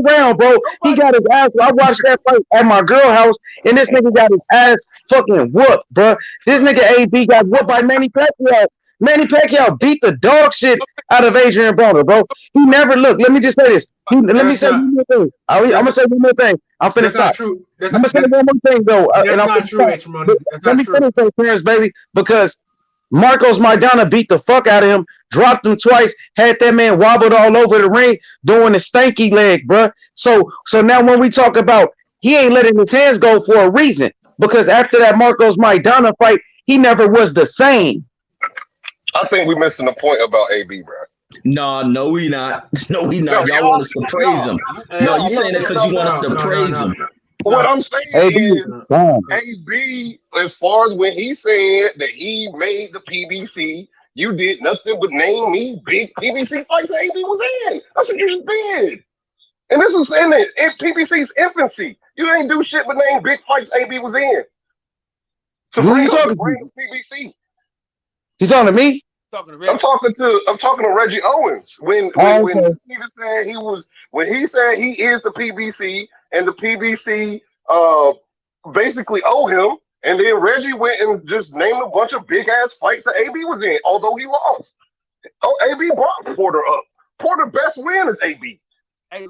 round, bro. He got his ass. I watched that fight at my girl house, and this nigga got his ass fucking whooped, bro. This nigga AB got whooped by Manny Pacquiao. Manny Pacquiao beat the dog shit out of Adrian Broner, bro. He never looked. Let me just say this. Let me say one more thing. I'm gonna say one more thing. I'm finna stop. I'm gonna say one more thing though. That's not true, H. Money. Let me finish that, Terrence Bailey, because Marcos Maidana beat the fuck out of him, dropped him twice, had that man wobbled all over the ring doing the stanky leg, bro. So now when we talk about he ain't letting his hands go for a reason, because after that Marcos Maidana fight, he never was the same. I think we're missing the point about AB, bro. No, we not. No, we not. Y'all want us to praise him. No, you saying it because you want us to praise him. What I'm saying is, AB, as far as when he said that he made the PBC, you did nothing but name me big PBC fights AB was in. That's what you just did. And this is in it. It's PBC's infancy. You ain't do shit but name big fights AB was in. To Who bring you talking to PBC. You talking to me? I'm talking to Reggie Owens when he said he is the PBC and the PBC basically owe him, and then Reggie went and just named a bunch of big ass fights that AB was in, although he lost. AB brought Porter up. Porter's best win is AB. Hey,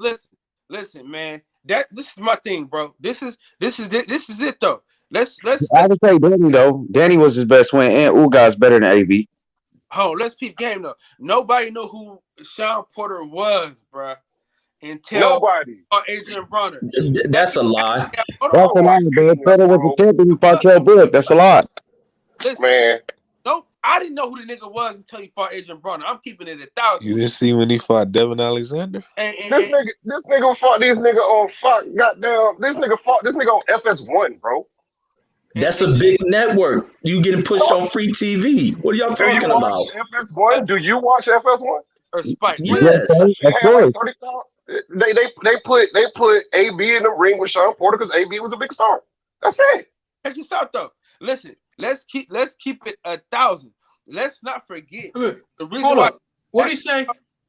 listen, man. This is my thing, bro. This is it though. Let's I would say Danny though. Danny was his best win, and Ugas better than AB. Let's peep game though. Nobody knew who Sean Porter was, bro, until Adrian Broner. That's a lie. That's a lie, bro. Porter was the champion. He fought Kell Brook. That's a lie. Listen, man. No, I didn't know who the nigga was until he fought Adrian Broner. I'm keeping it 1,000. You didn't see when he fought Devin Alexander? This nigga fought this nigga on Fox. Goddamn, this nigga fought this nigga on FS1, bro. That's a big network. You getting pushed on free TV. What are y'all talking about? FS1? Do you watch FS1? Or Spike? Yes. They put AB in the ring with Sean Porter because AB was a big star. That's it. Check this out though. Listen, let's keep it 1,000. Let's not forget the reason why. What did he say?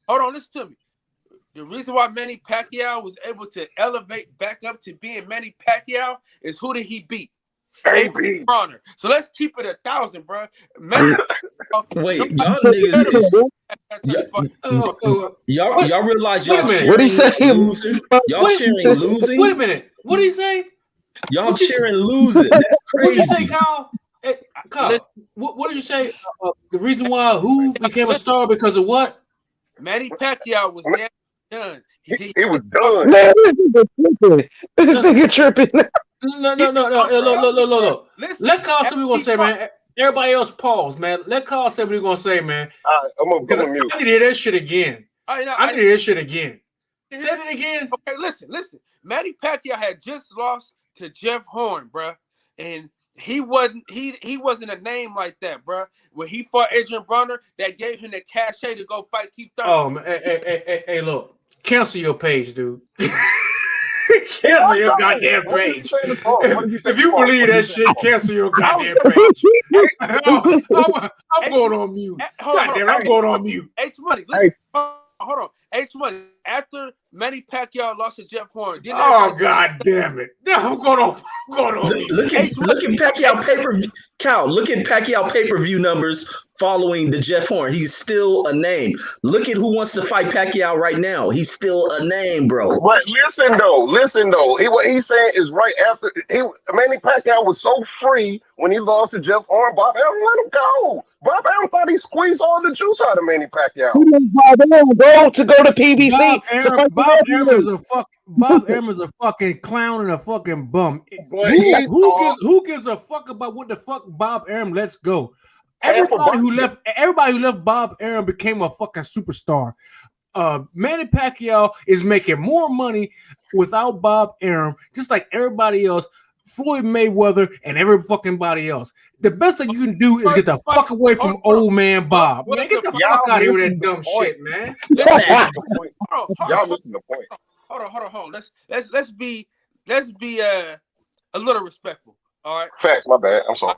Hold on, listen to me. The reason why Manny Pacquiao was able to elevate back up to being Manny Pacquiao is who did he beat? AB. Broner. So let's keep it 1,000, bro. Wait, y'all niggas is y'all realize y'all what he say? Losing? Y'all cheering losing? Wait a minute. What did he say? Y'all cheering losing. That's crazy. What did you say, Kyle? Hey, Kyle, what did you say? The reason why who became a star because of what? Manny Pacquiao was done. He was done. Man, this nigga tripping. No. Look. Let Kyle say what he's gonna say, man. Everybody else pause, man. Let Kyle say what he's gonna say, man. I'm gonna mute. I need to hear that shit again. I need to hear that shit again. Say it again. Okay, listen. Manny Pacquiao had just lost to Jeff Horn, bro, and he wasn't a name like that, bro. When he fought Adrian Broner, that gave him the cachet to go fight Keith Thurman. Oh man, hey, look, cancel your page, dude. Cancel your goddamn page. If you believe that shit, cancel your goddamn page. I'm going on mute. Goddamn, I'm going on mute. H Money, listen. hold on. H Money, after Manny Pacquiao lost to Jeff Horn, didn't Oh God damn it! I'm going on. Look at Pacquiao pay-per-view. Cal, look at Pacquiao pay-per-view numbers following the Jeff Horn. He's still a name. Look at who wants to fight Pacquiao right now. He's still a name, bro. But listen though. What he's saying is right after Manny Pacquiao was so free when he lost to Jeff Horn. Bob Arum let him go. Bob Arum thought he squeezed all the juice out of Manny Pacquiao. He let Bob Arum go to PBC. Bob Arum is a fucking clown and a fucking bum. But Who gives a fuck about what the fuck Bob Arum lets go? Everybody who left Bob Arum became a fucking superstar. Manny Pacquiao is making more money without Bob Arum, just like everybody else. Floyd Mayweather and every fucking body else. The best thing you can do is get the fuck away from old man Bob. Man, get the fuck out of here with that dumb shit, man. Y'all missing the point. Hold on. Let's be a little respectful. All right. Facts. My bad. I'm sorry.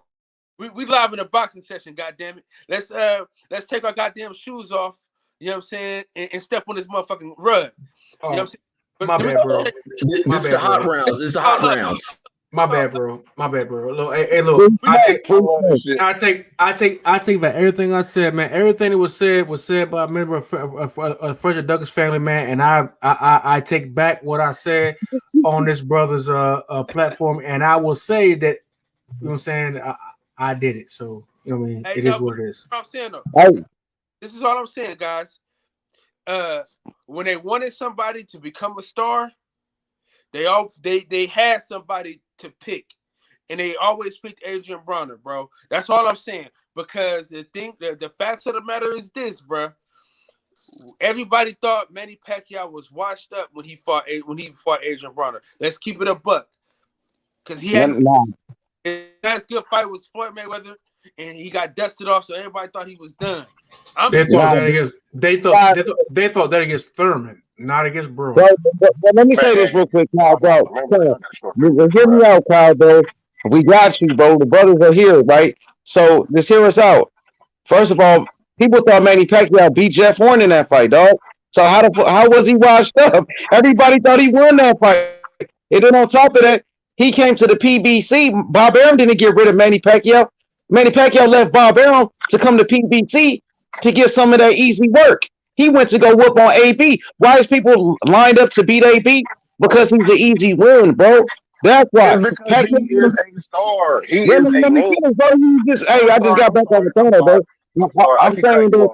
We live in a boxing session. God damn it. Let's take our goddamn shoes off. You know what I'm saying? And step on this motherfucking rug. You know what I'm saying? My bad, bro. This is the hot rounds. It's the hot rounds. My bad, bro. Look, look. I take back everything I said, man. Everything that was said by a member of Frederick Douglass family, man. And I take back what I said on this brother's platform, and I will say that, you know what I'm saying, I did it. So, you know what I mean? It is what it is. I'm saying though. This is all I'm saying, guys. When they wanted somebody to become a star, they had somebody to pick, and they always picked Adrian Bronner, bro. That's all I'm saying. Because the facts of the matter is this, bro. Everybody thought Manny Pacquiao was washed up when he fought Adrian Bronner. Let's keep it a buck, because he had his last good fight was Floyd Mayweather, and he got dusted off, so everybody thought he was done. They thought that against Thurman, not against Brewer. But let me say this real quick, Kyle, bro. Hear me out, Kyle, bro. We got you, bro. The brothers are here, right? So just hear us out. First of all, people thought Manny Pacquiao beat Jeff Horn in that fight, dog. So how was he washed up? Everybody thought he won that fight. And then on top of that, he came to the PBC. Bob Arum didn't get rid of Manny Pacquiao. Manny Pacquiao left Bob Arum to come to PBC to get some of that easy work. He went to go whoop on AB. Why is people lined up to beat AB? Because he's an easy win, bro. That's why. Because he is a star. He is a name. I just got back on the phone, bro. I'm saying that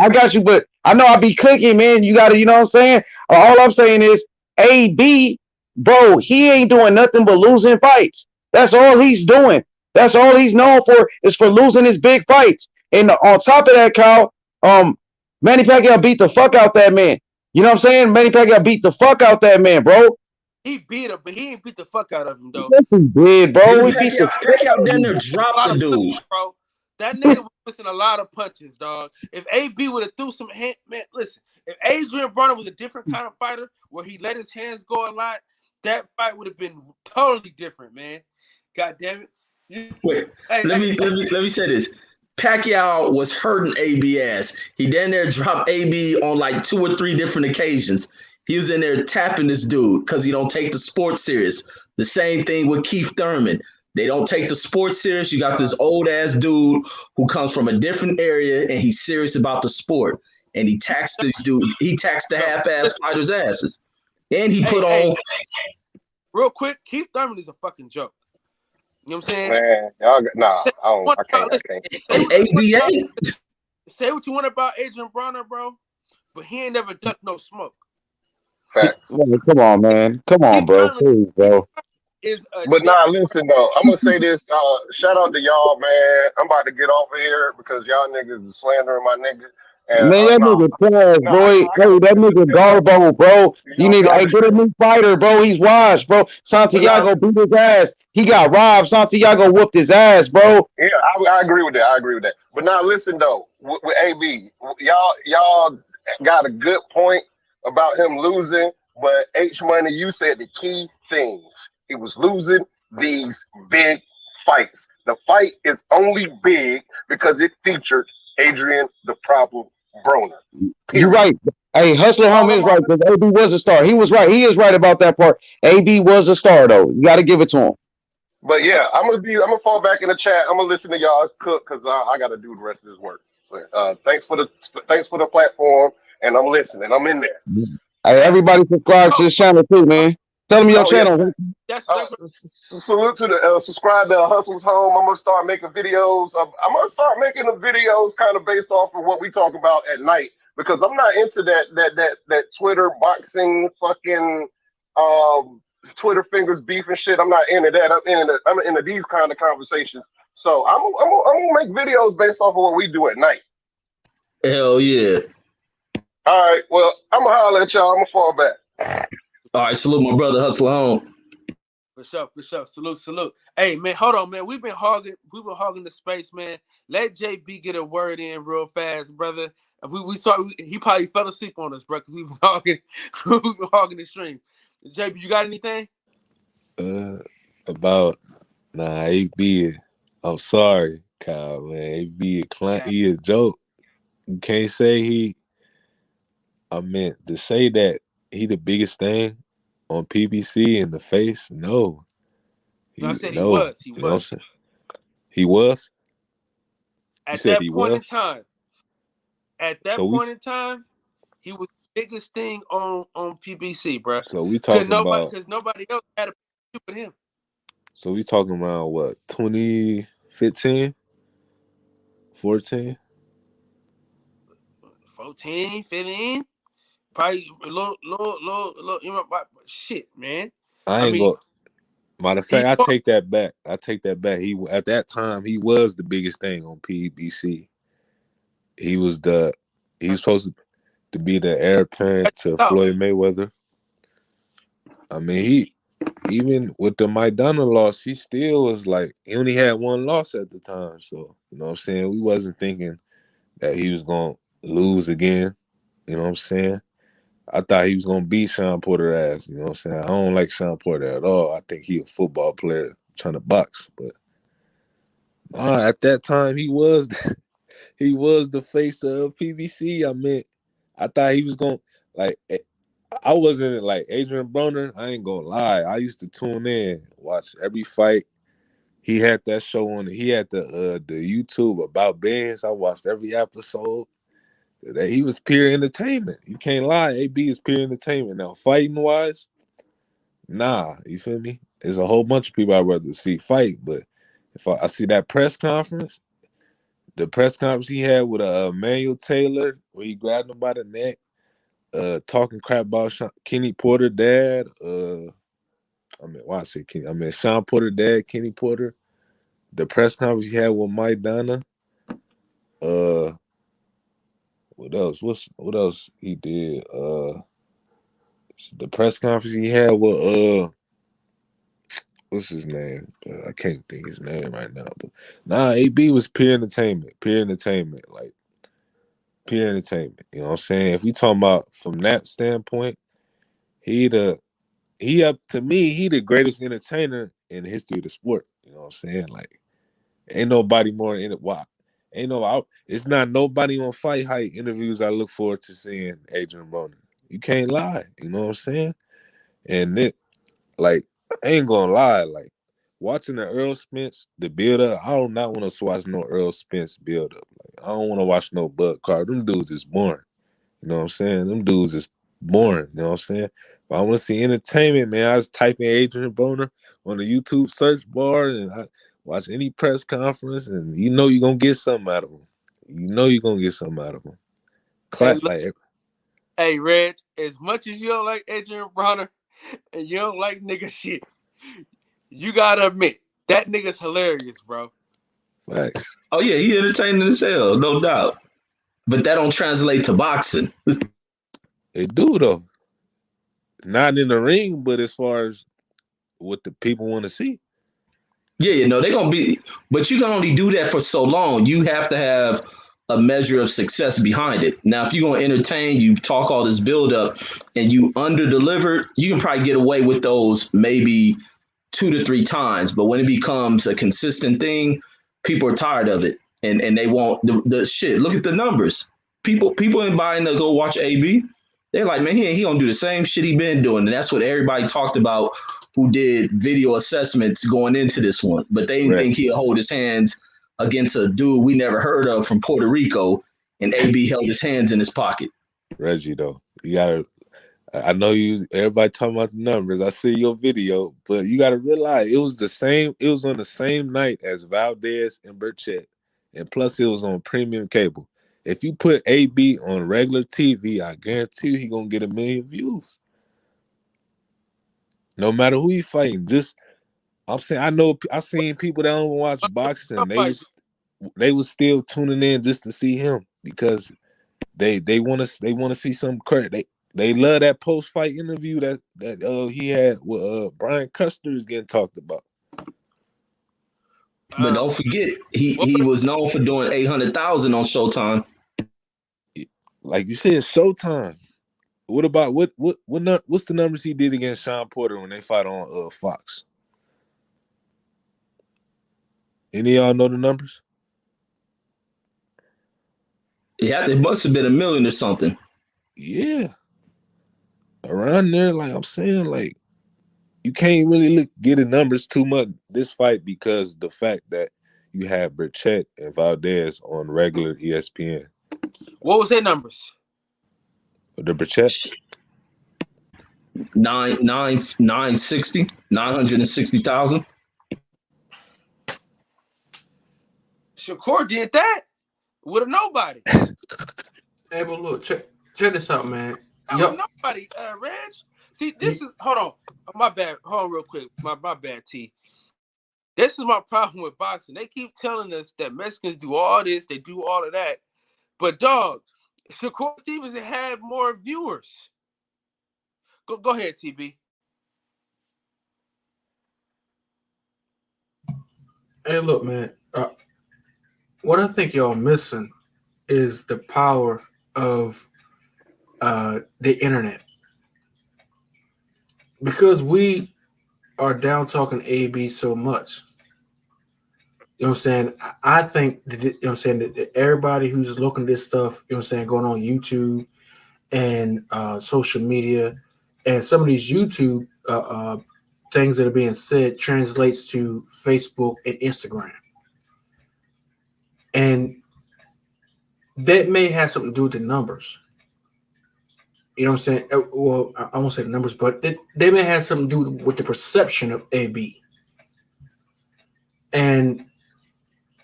I got you, but I know I be cooking, man. You got to, you know what I'm saying? All I'm saying is AB, bro, he ain't doing nothing but losing fights. That's all he's doing. That's all he's known for, is for losing his big fights. And on top of that, Kyle, Manny Pacquiao beat the fuck out that man. You know what I'm saying? Manny Pacquiao beat the fuck out that man, bro. He beat him, but he ain't beat the fuck out of him, though. Yes, he did, bro. Pacquiao down there dropped the dude. Bro. That nigga was missing a lot of punches, dog. If AB would have threw some hand, man, listen. If Adrian Bronner was a different kind of fighter, where he let his hands go a lot, that fight would have been totally different, man. God damn it. Wait, let me say this. Pacquiao was hurting AB ass. He down there dropped AB on like 2 or 3 different occasions. He was in there tapping this dude because he don't take the sport serious. The same thing with Keith Thurman. They don't take the sport serious. You got this old ass dude who comes from a different area and he's serious about the sport. And he taxed this dude. He taxed the half-ass fighters' asses. And he put on. Real quick, Keith Thurman is a fucking joke. You know what I'm saying? Man, I can't. And ABA. Say what you want about Adrian Bronner, bro, but he ain't never ducked no smoke. Facts. Come on, man. Come on, bro. Please, bro. But listen though. I'm gonna say this. Shout out to y'all, man. I'm about to get off of here because y'all niggas is slandering my nigga. And, man, that nigga trash, boy. Hey, that nigga Garbo, bro. You need to get a new fighter, bro. He's washed, bro. Santiago beat his ass. He got robbed. Santiago whooped his ass, bro. Yeah, I agree with that. But now listen though, with AB, y'all got a good point about him losing. But H Money, you said the key things. He was losing these big fights. The fight is only big because it featured Adrian the Problem Broner. You're right. Hey, Hustler All Home I'm is right because AB was a star. He was right. He is right about that part. AB was a star though. You got to give it to him. But yeah, I'm gonna fall back in the chat. I'm gonna listen to y'all cook because I got to do the rest of this work. But, thanks for the platform, and I'm listening. I'm in there. Hey, Hey, everybody subscribe to oh, his channel too, man. Tell him your Oh yeah. channel. that's Uh, Salute to the subscribe to Hustle's Home. I'm gonna start making videos. I'm gonna start making the videos kind of based off of what we talk about at night because I'm not into that Twitter boxing fucking Twitter fingers beef and shit. I'm not into that. I'm into these kind of conversations. So I'm gonna make videos based off of what we do at night. Hell yeah. All right. Well, I'm gonna holler at y'all. I'm gonna fall back. All right, salute my brother, hustle home. For sure. Salute. Hey, man, hold on, man. We've been hogging the space, man. Let JB get a word in real fast, brother. We saw he probably fell asleep on us, bro, because we've been hogging the stream. JB, you got anything? About AB. I'm sorry, Kyle, man. AB he a joke. You can't say I meant to say that he the biggest thing on PBC in the face. No. No, I said he No. was. You know what I'm saying? He was? You At said that he point in was? time. At that point in time, he was the biggest thing on PBC, bro. So we talking about because nobody else had a picture with him. So we talking around what, 2015? 14? 14, 15? Probably a little, you know, shit, man. I ain't mean, go. Matter of fact, I take that back. He at that time he was the biggest thing on PBC. He was supposed to be the heir apparent to Floyd Mayweather. I mean, he even with the Maidana loss, he still was like he only had one loss at the time. So you know what I'm saying? We wasn't thinking that he was gonna lose again. You know what I'm saying? I thought he was gonna beat Sean Porter ass. You know what I'm saying? I don't like Sean Porter at all. I think he a football player trying to box, but at that time he was he was the face of PBC. I mean, I thought he was gonna like. I wasn't like Adrian Broner. I ain't gonna lie. I used to tune in, watch every fight. He had that show on. He had the YouTube about bands. I watched every episode. That he was pure entertainment. You can't lie. AB is pure entertainment. Now, fighting wise, nah, you feel me? There's a whole bunch of people I'd rather see fight, but if I see that press conference, the press conference he had with Emmanuel Taylor, where he grabbed him by the neck, talking crap about Kenny Porter dad. Why I say Kenny? I mean Sean Porter dad, Kenny Porter. The press conference he had with Mike Donna. What else? What else he did? The press conference he had with what's his name? I can't think his name right now. But AB was pure entertainment. Like pure entertainment. You know what I'm saying? If we talking about from that standpoint, he the greatest entertainer in the history of the sport. You know what I'm saying? Like, ain't nobody more in it. Why? It's not nobody on Fight Hype interviews I look forward to seeing Adrian Broner. You can't lie. You know what I'm saying? And it, like, I ain't gonna lie, like, watching the Earl Spence, the build up, I do not want to watch no Earl Spence build up. Like, I don't want to watch no Bud Carter. Them dudes is boring. You know what I'm saying? Them dudes is boring. You know what I'm saying? If I want to see entertainment, man, I just type in Adrian Broner on the YouTube search bar and I watch any press conference, and you know you're gonna get something out of them. You know you're gonna get something out of them. Hey, Reg, as much as you don't like Adrian Broner and you don't like nigga shit, you gotta admit that nigga's hilarious, bro. Facts. Oh yeah, he entertaining as hell, no doubt. But that don't translate to boxing. They do though. Not in the ring, but as far as what the people want to see. Yeah, they're gonna be, but you can only do that for so long. You have to have a measure of success behind it. Now, if you're gonna entertain, you talk all this build up and you under delivered, you can probably get away with those maybe 2 to 3 times. But when it becomes a consistent thing, people are tired of it. And they want the shit. Look at the numbers. People ain't buying to go watch AB. They're like, man, he gonna do the same shit he been doing. And that's what everybody talked about who did video assessments going into this one. But they didn't Right. think he'd hold his hands against a dude we never heard of from Puerto Rico, and AB held his hands in his pocket. Reggie, though, you gotta. I know you. Everybody talking about the numbers. I see your video, but you gotta realize it was the same. It was on the same night as Valdez and Burchett, and plus it was on premium cable. If you put AB on regular TV, I guarantee you he gonna get 1 million views. No matter who he fighting. Just I'm saying, I seen people that don't watch boxing. They was still tuning in just to see him because they want to see some credit. They love that post fight interview that he had with Brian Custer is getting talked about. But don't forget, he was known for doing 800,000 on Showtime. Like you said, Showtime. What about what's the numbers he did against Sean Porter when they fought on Fox? Any of y'all know the numbers? Yeah, it must have been 1 million or something. Yeah. Around there, like I'm saying, like you can't really get the numbers too much this fight because the fact that you have Burchett and Valdez on regular ESPN. What was their numbers? The Burchett? 960,000. Shakur did that with a nobody. Hey, but look, check this out, man. Nobody, Reg. See, this is hold on. My bad. Hold on real quick. My bad, T. This is my problem with boxing. They keep telling us that Mexicans do all this, they do all of that. But dog, Shakur Stevenson had more viewers. Go ahead, TB. Hey, look, man. What I think y'all missing is the power of the internet. Because we are down talking AB so much. You know what I'm saying? I think that, you know what I'm saying, that everybody who's looking at this stuff, you know what I'm saying, going on YouTube and social media and some of these YouTube things that are being said translates to Facebook and Instagram. And that may have something to do with the numbers. You know what I'm saying? Well, I won't say the numbers, but they may have something to do with the perception of AB. And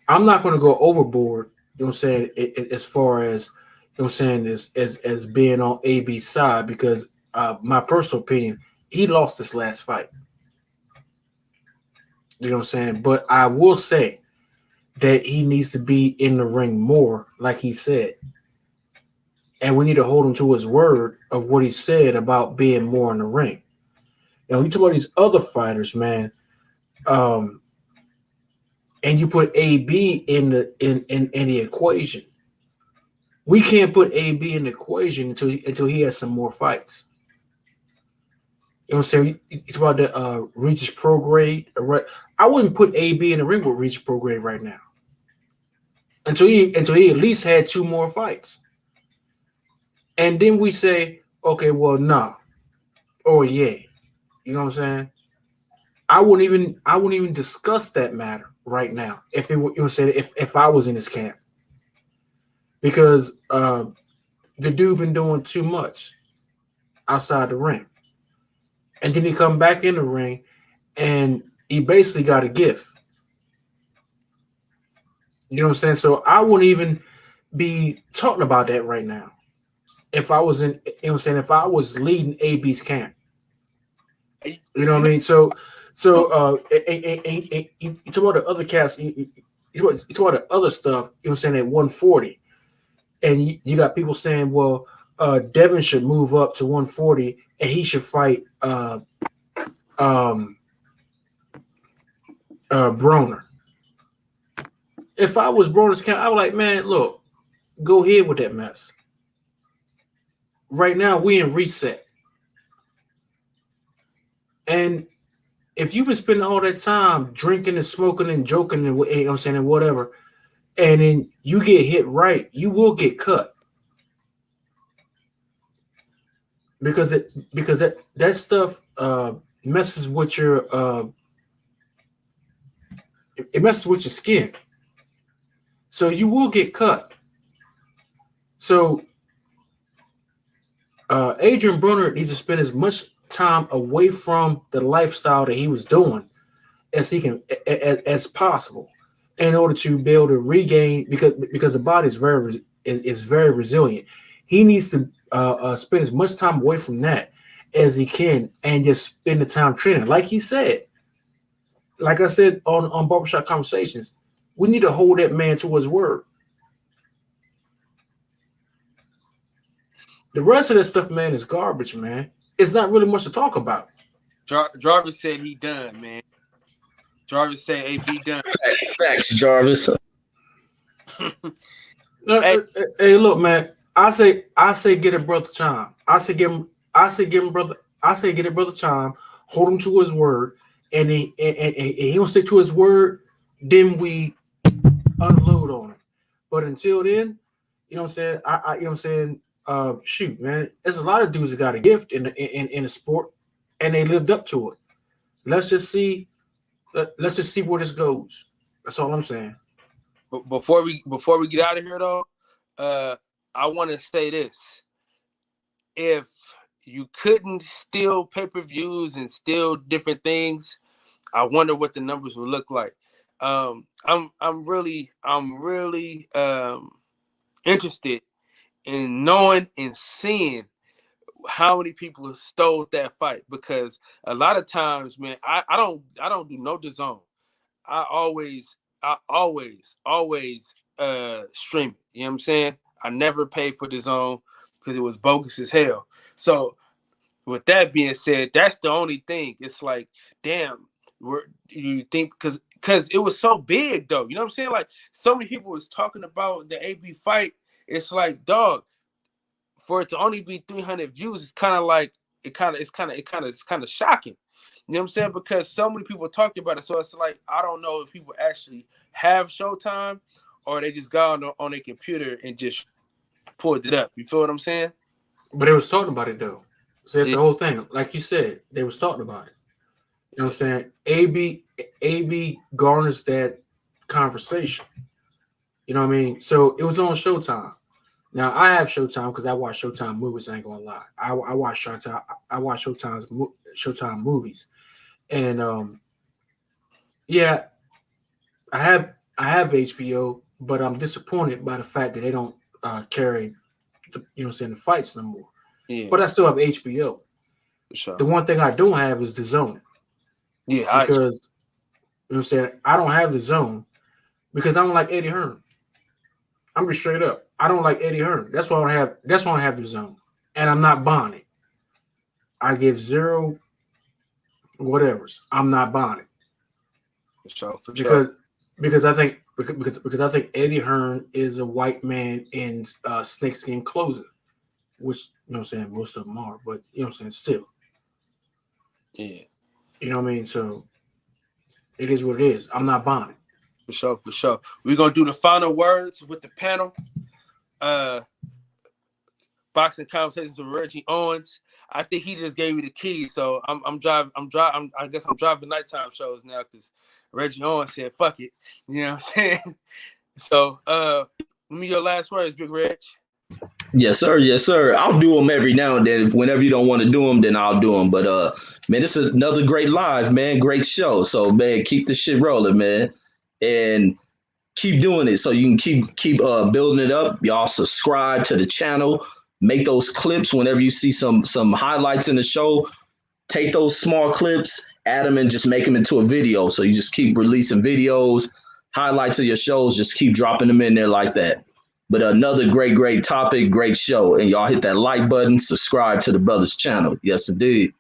I'm not going to go overboard, you know what I'm saying, as far as, you know what I'm saying, as being on AB's side, because my personal opinion, he lost this last fight. You know what I'm saying? But I will say that he needs to be in the ring more, like he said. And we need to hold him to his word of what he said about being more in the ring. You know, you talk about these other fighters, man, and you put AB in the equation. We can't put AB in the equation until he has some more fights. You know what I'm saying? It's about the Regis Prograde, right? I wouldn't put AB in the ring with Regis Prograde right now until he at least had 2 more fights. And then we say, okay, well, nah. Or yeah. You know what I'm saying? I wouldn't even discuss that matter right now if it were, you know what I'm saying, if I was in his camp. Because the dude been doing too much outside the ring. And then he come back in the ring and he basically got a gift. You know what I'm saying? So I wouldn't even be talking about that right now. If I was in, you know what I'm saying, if I was leading AB's camp. You know what I mean? So and you talk about the other cast, you talk about the other stuff, you know what I'm saying, at 140. And you got people saying, well, Devin should move up to 140 and he should fight Broner. If I was Broner's camp, I was like, man, look, go ahead with that mess. Right now, we in reset. And if you've been spending all that time drinking and smoking and joking and, you know what I'm saying, and whatever, and then you get hit right, you will get cut. because that stuff messes with your it messes with your skin, so you will get cut. So Adrian Brunner needs to spend as much time away from the lifestyle that he was doing as he can as possible in order to be able to regain, because the body is very resilient. He needs to spend as much time away from that as he can and just spend the time training. Like he said, like I said on Barbershop Conversations, we need to hold that man to his word. The rest of that stuff, man, is garbage, man. It's not really much to talk about. Jarvis said he done, man. Jarvis said AB done. Facts, Jarvis. Hey, look, man. I say get a brother time. I say get him brother time. Hold him to his word, and he don't stick to his word. Then we unload on him. But until then, you know what I'm saying. You know what I'm saying. Shoot, man. There's a lot of dudes that got a gift in the sport, and they lived up to it. Let's just see where this goes. That's all I'm saying. But before we get out of here, though, I want to say this: if you couldn't steal pay-per-views and steal different things, I wonder what the numbers would look like. I'm really interested in knowing and seeing how many people stole that fight, because a lot of times, man, I don't do no DAZN. I always stream it. You know what I'm saying? I never paid for DAZN because it was bogus as hell. So with that being said, that's the only thing. It's like, damn, you think because it was so big though. You know what I'm saying? Like, so many people was talking about the AB fight. It's like, dog, for it to only be 300 views, it's kind of like it's kind of shocking. You know what I'm saying? Because so many people talked about it. So it's like, I don't know if people actually have Showtime or they just got on their computer and just pulled it up. You feel what I'm saying? But they was talking about it though. So that's the whole thing. Like you said, they was talking about it. You know what I'm saying? AB garners that conversation. You know what I mean? So it was on Showtime. Now I have Showtime because I watch Showtime movies. I ain't gonna lie. I watch Showtime. I watch Showtime movies, and yeah, I have HBO, but I'm disappointed by the fact that they don't carry the fights no more. Yeah. But I still have HBO. For sure. The one thing I don't have is DAZN. Yeah, because you know what I'm saying, I don't have DAZN because I don't like Eddie Hearn. I'm just straight up. I don't like Eddie Hearn. That's why I have DAZN, and I'm not buying it. I give zero whatevers. I'm not buying it. For sure. Because I think Eddie Hearn is a white man in snakeskin clothing, which you know what I'm saying, most of them are, but you know what I'm saying, still. Yeah. You know what I mean? So it is what it is. I'm not buying it. For sure. We're gonna do the final words with the panel. Boxing Conversations with Reggie Owens. I think he just gave me the key, so I'm driving. I guess I'm driving nighttime shows now because Reggie Owens said, "Fuck it," you know what I'm saying. So, let me your last words, Big Reg. Yes, sir. Yes, sir. I'll do them every now and then. Whenever you don't want to do them, then I'll do them. But man, it's another great live, man. Great show. So, man, keep the shit rolling, man, and keep doing it so you can keep building it up. Y'all subscribe to the channel. Make those clips whenever you see some highlights in the show. Take those small clips, add them, and just make them into a video. So you just keep releasing videos, highlights of your shows. Just keep dropping them in there like that. But another great topic, great show. And y'all hit that like button, subscribe to the brother's channel. Yes, indeed.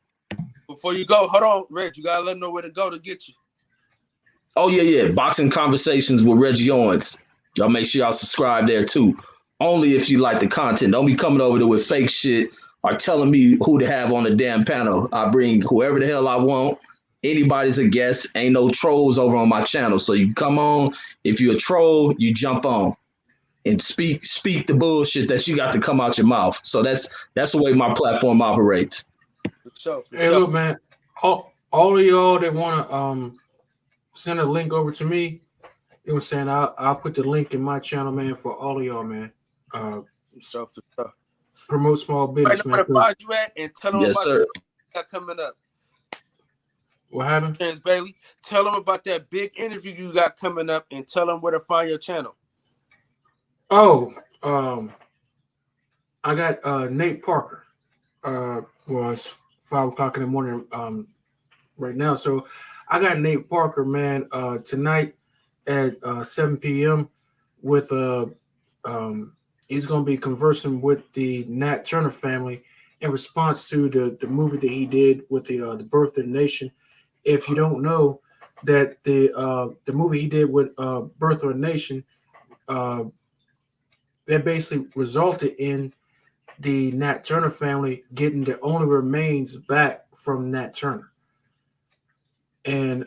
Before you go, hold on, Reg. You gotta let them know where to go to get you. Oh, yeah. Boxing Conversations with Reggie Owens. Y'all make sure y'all subscribe there too. Only if you like the content. Don't be coming over there with fake shit or telling me who to have on the damn panel. I bring whoever the hell I want. Anybody's a guest. Ain't no trolls over on my channel. So you come on. If you're a troll, you jump on. and speak the bullshit that you got to come out your mouth. So that's the way my platform operates. For sure, for Hey, sure. look, man. All of y'all that want to send a link over to me, you know what I'm saying? I'll put the link in my channel, man, for all of y'all, man. So for sure. Promote small Right business, now, man. where to find you at, and tell them Yes, about sir. that got coming up. What happened? Terrence Bailey, tell them about that big interview you got coming up, and tell them where to find your channel. Oh, I got Nate Parker. Well, it's 5:00 in the morning right now. So I got Nate Parker, man, tonight at 7 p.m. with he's gonna be conversing with the Nat Turner family in response to the movie that he did with the Birth of the Nation. If you don't know that the movie he did with Birth of a Nation, that basically resulted in the Nat Turner family getting the only remains back from Nat Turner. And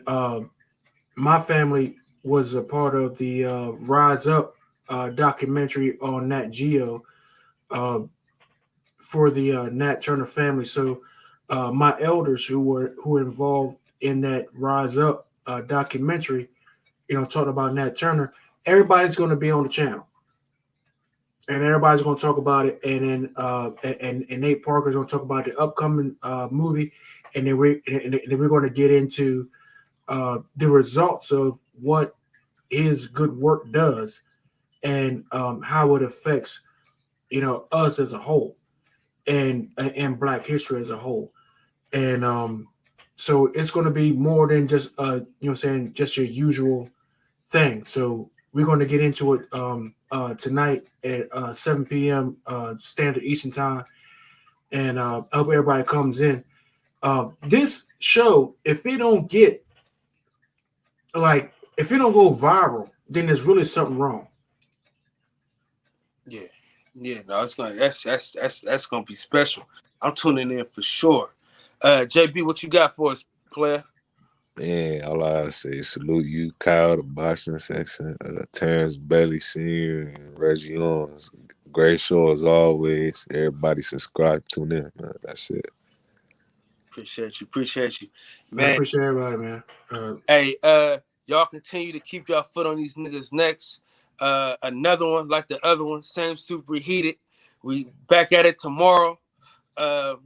my family was a part of the Rise Up documentary on Nat Geo for the Nat Turner family. So my elders who were involved in that Rise Up documentary, talking about Nat Turner, everybody's going to be on the channel. And everybody's going to talk about it, and then and Nate Parker's going to talk about the upcoming movie, and then we're going to get into the results of what his good work does, and how it affects us as a whole, and Black history as a whole, and so it's going to be more than just just your usual thing. So we're going to get into it tonight at 7 p.m. Standard Eastern Time, and I hope everybody comes in. This show, if it don't go viral, then there's really something wrong. Yeah, no, it's gonna that's gonna be special. I'm tuning in for sure. JB, what you got for us, player? Man, all I gotta say is salute you, Kyle, the boxing section, Terrence Bailey Sr. and Reggie Owens. Great show as always. Everybody subscribe, tune in, man. That's it. Appreciate you, Man, I man. appreciate everybody, man. Hey, y'all continue to keep y'all foot on these niggas' necks. Another one like the other one, same super heated. We back at it tomorrow.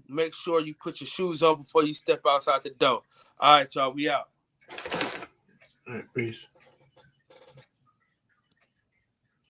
Make sure you put your shoes on before you step outside the door. All right, y'all, we out. All right, peace.